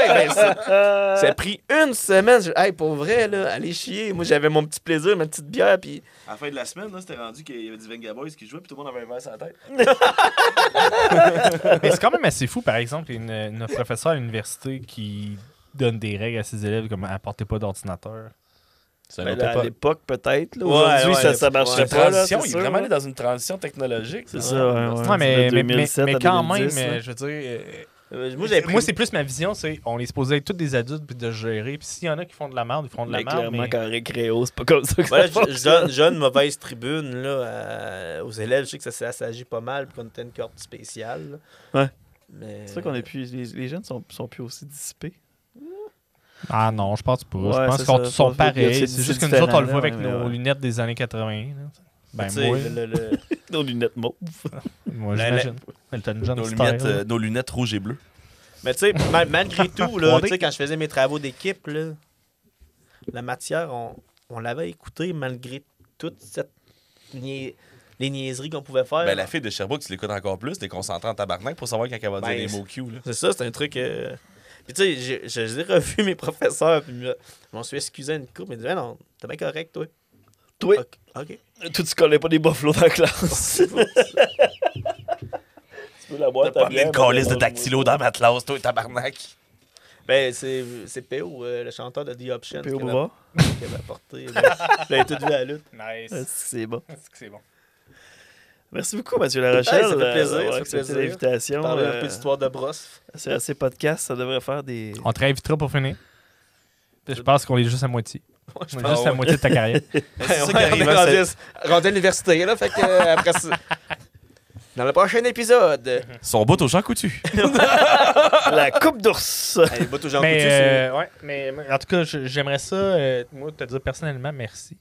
ben, ça a pris une semaine. Hey, pour vrai, là, allez chier. Moi, j'avais mon petit plaisir, ma petite bière, puis À la fin de la semaine, là, c'était rendu qu'il y avait du Venga Boys qui jouait, puis tout le monde avait un verre sur la tête. Mais c'est quand même assez fou, par exemple, une professeure à l'université qui donne des règles à ses élèves comme apportez pas d'ordinateur. C'est Ben une autre là, à époque. l'époque, peut-être. là. Ouais, Aujourd'hui, ouais, ça marcherait ouais. pas. Là, Transition, c'est il est sûr, vraiment là. allé dans une transition technologique. C'est ça, ouais. Ouais, mais, De 2007 mais à quand 2010, même, là. je veux dire. Moi, j'avais pris... Moi, c'est plus ma vision, c'est on est supposé être tous des adultes puis de gérer. Puis s'il y en a qui font de la merde, ils font de la Mais merde. clairement, Mais... qu'en récréo, c'est pas comme ça que Voilà, ça fonctionne. je donne mauvaise tribune aux élèves. Je sais que ça s'agit pas mal puis qu'on était une corde spéciale. Là. Ouais. Mais... C'est vrai qu'on est plus. Les jeunes sont plus aussi dissipés. Ah non, je pense pas. Ouais, je pense c'est qu'ils ça. sont C'est pareils. C'est juste que nous autres, on le voit avec différent, là, nos ouais. lunettes des années 80. là. Ben, Tu sais, moi, Nos lunettes mauves. moi La- j'imagine. Elton John Nos style, lunettes, là. nos lunettes rouges et bleues. Mais tu sais, malgré tout, là, 3D. tu sais, quand je faisais mes travaux d'équipe, là, la matière, on l'avait écouté malgré toute cette les niaiseries qu'on pouvait faire. Ben, la fille de Sherbrooke, tu l'écoutes encore plus, t'es concentré en tabarnak pour savoir quand elle va dire Ben, les mots Q. Là. C'est ça, c'est un truc. Puis tu sais, j'ai revu mes professeurs, puis je m'en suis excusé une coupe, mais ils disaient, non, t'es bien correct, toi. Toi, Ok. toi, tu collais pas des buffalo dans la classe. Tu peux la boire, T'as pas mis une calice de dactylo dans ma classe, toi, tabarnak. Ben, c'est P.O., le chanteur de The Option, P.O. qui avait- Bouvard. qui avait apporté. Je l'avais tout vu à la lutte. Nice. C'est bon. C'est bon. Merci beaucoup, Mathieu Larochelle. Hey, ça fait plaisir, d'avoir ça fait accepté plaisir. l'invitation. Parler un peu d'histoire de brosse. C'est assez podcast, ça devrait faire des. On te réinvitera pour finir. Je pense qu'on est juste à moitié. Ouais, je On est pense. juste à moitié de ta carrière. C'est ça qui Ouais, arrive on est à rendu à l'université, là, fait que après ça... Dans le prochain épisode, son bout au Jean Coutu. La coupe d'ours. allez, bout aux gens mais, coutus, c'est ouais, mais en tout cas, j'aimerais ça, moi, te dire personnellement merci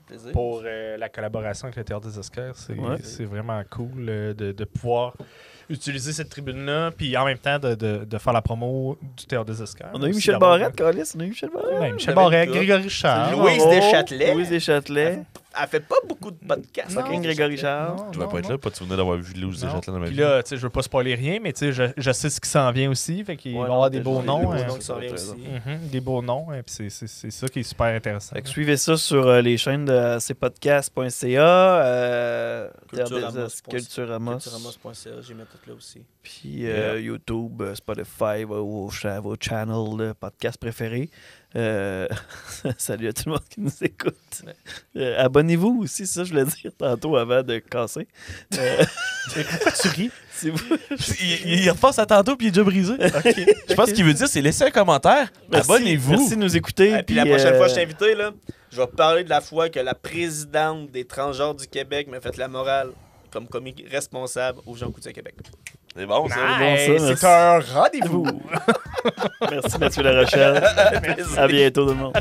plaisir. pour la collaboration avec le Théâtre des Oscars. Ouais. C'est vraiment cool de pouvoir utiliser cette tribune-là, puis en même temps de faire la promo du Théâtre des Oscars. On a eu Aussi Michel d'avoir- Barrette, Carlis. On a eu Michel Barrette. Ouais, Michel On avait Barrette, une couple. Grégory Richard. Louise Bravo. Deschâtelet. Louise Deschâtelet. Elle fait pas beaucoup de podcasts. Fucking Grégory Charles. Non, Je vais non, pas être non. là, pas de souvenir d'avoir vu Louis Non. Deschâtelet dans ma Puis vie. là, tu sais, je veux pas spoiler rien, mais tu sais, je sais ce qui s'en vient aussi. Fait qu'il va y Ouais, avoir non, des déjà, beaux des noms. beaux hein. noms. Donc, ça revient aussi. Des beaux noms. Puis c'est ça qui est super intéressant. Fait que suivez ça sur les chaînes de cpodcast.ca, Culturamos, Culturamos.ca, j'y mets tout là aussi. puis YouTube, Spotify, vos channels de podcast préférés. Salut à tout le monde qui nous écoute. Abonnez-vous aussi, ça je voulais dire tantôt avant de casser. Pourquoi tu ris? C'est vous. Il repasse à tantôt puis il est déjà brisé. Je pense qu'il veut dire, c'est laisser un commentaire. Merci, Abonnez-vous. Merci de nous écouter. Puis la prochaine fois que je suis invité, là, je vais parler de la fois que la présidente des transgenres du Québec m'a fait la morale comme comique responsable aux gens Coutu à Québec. C'est bon, ça. Nice. C'est un rendez-vous. Merci Mathieu Larochelle. À bientôt tout le monde.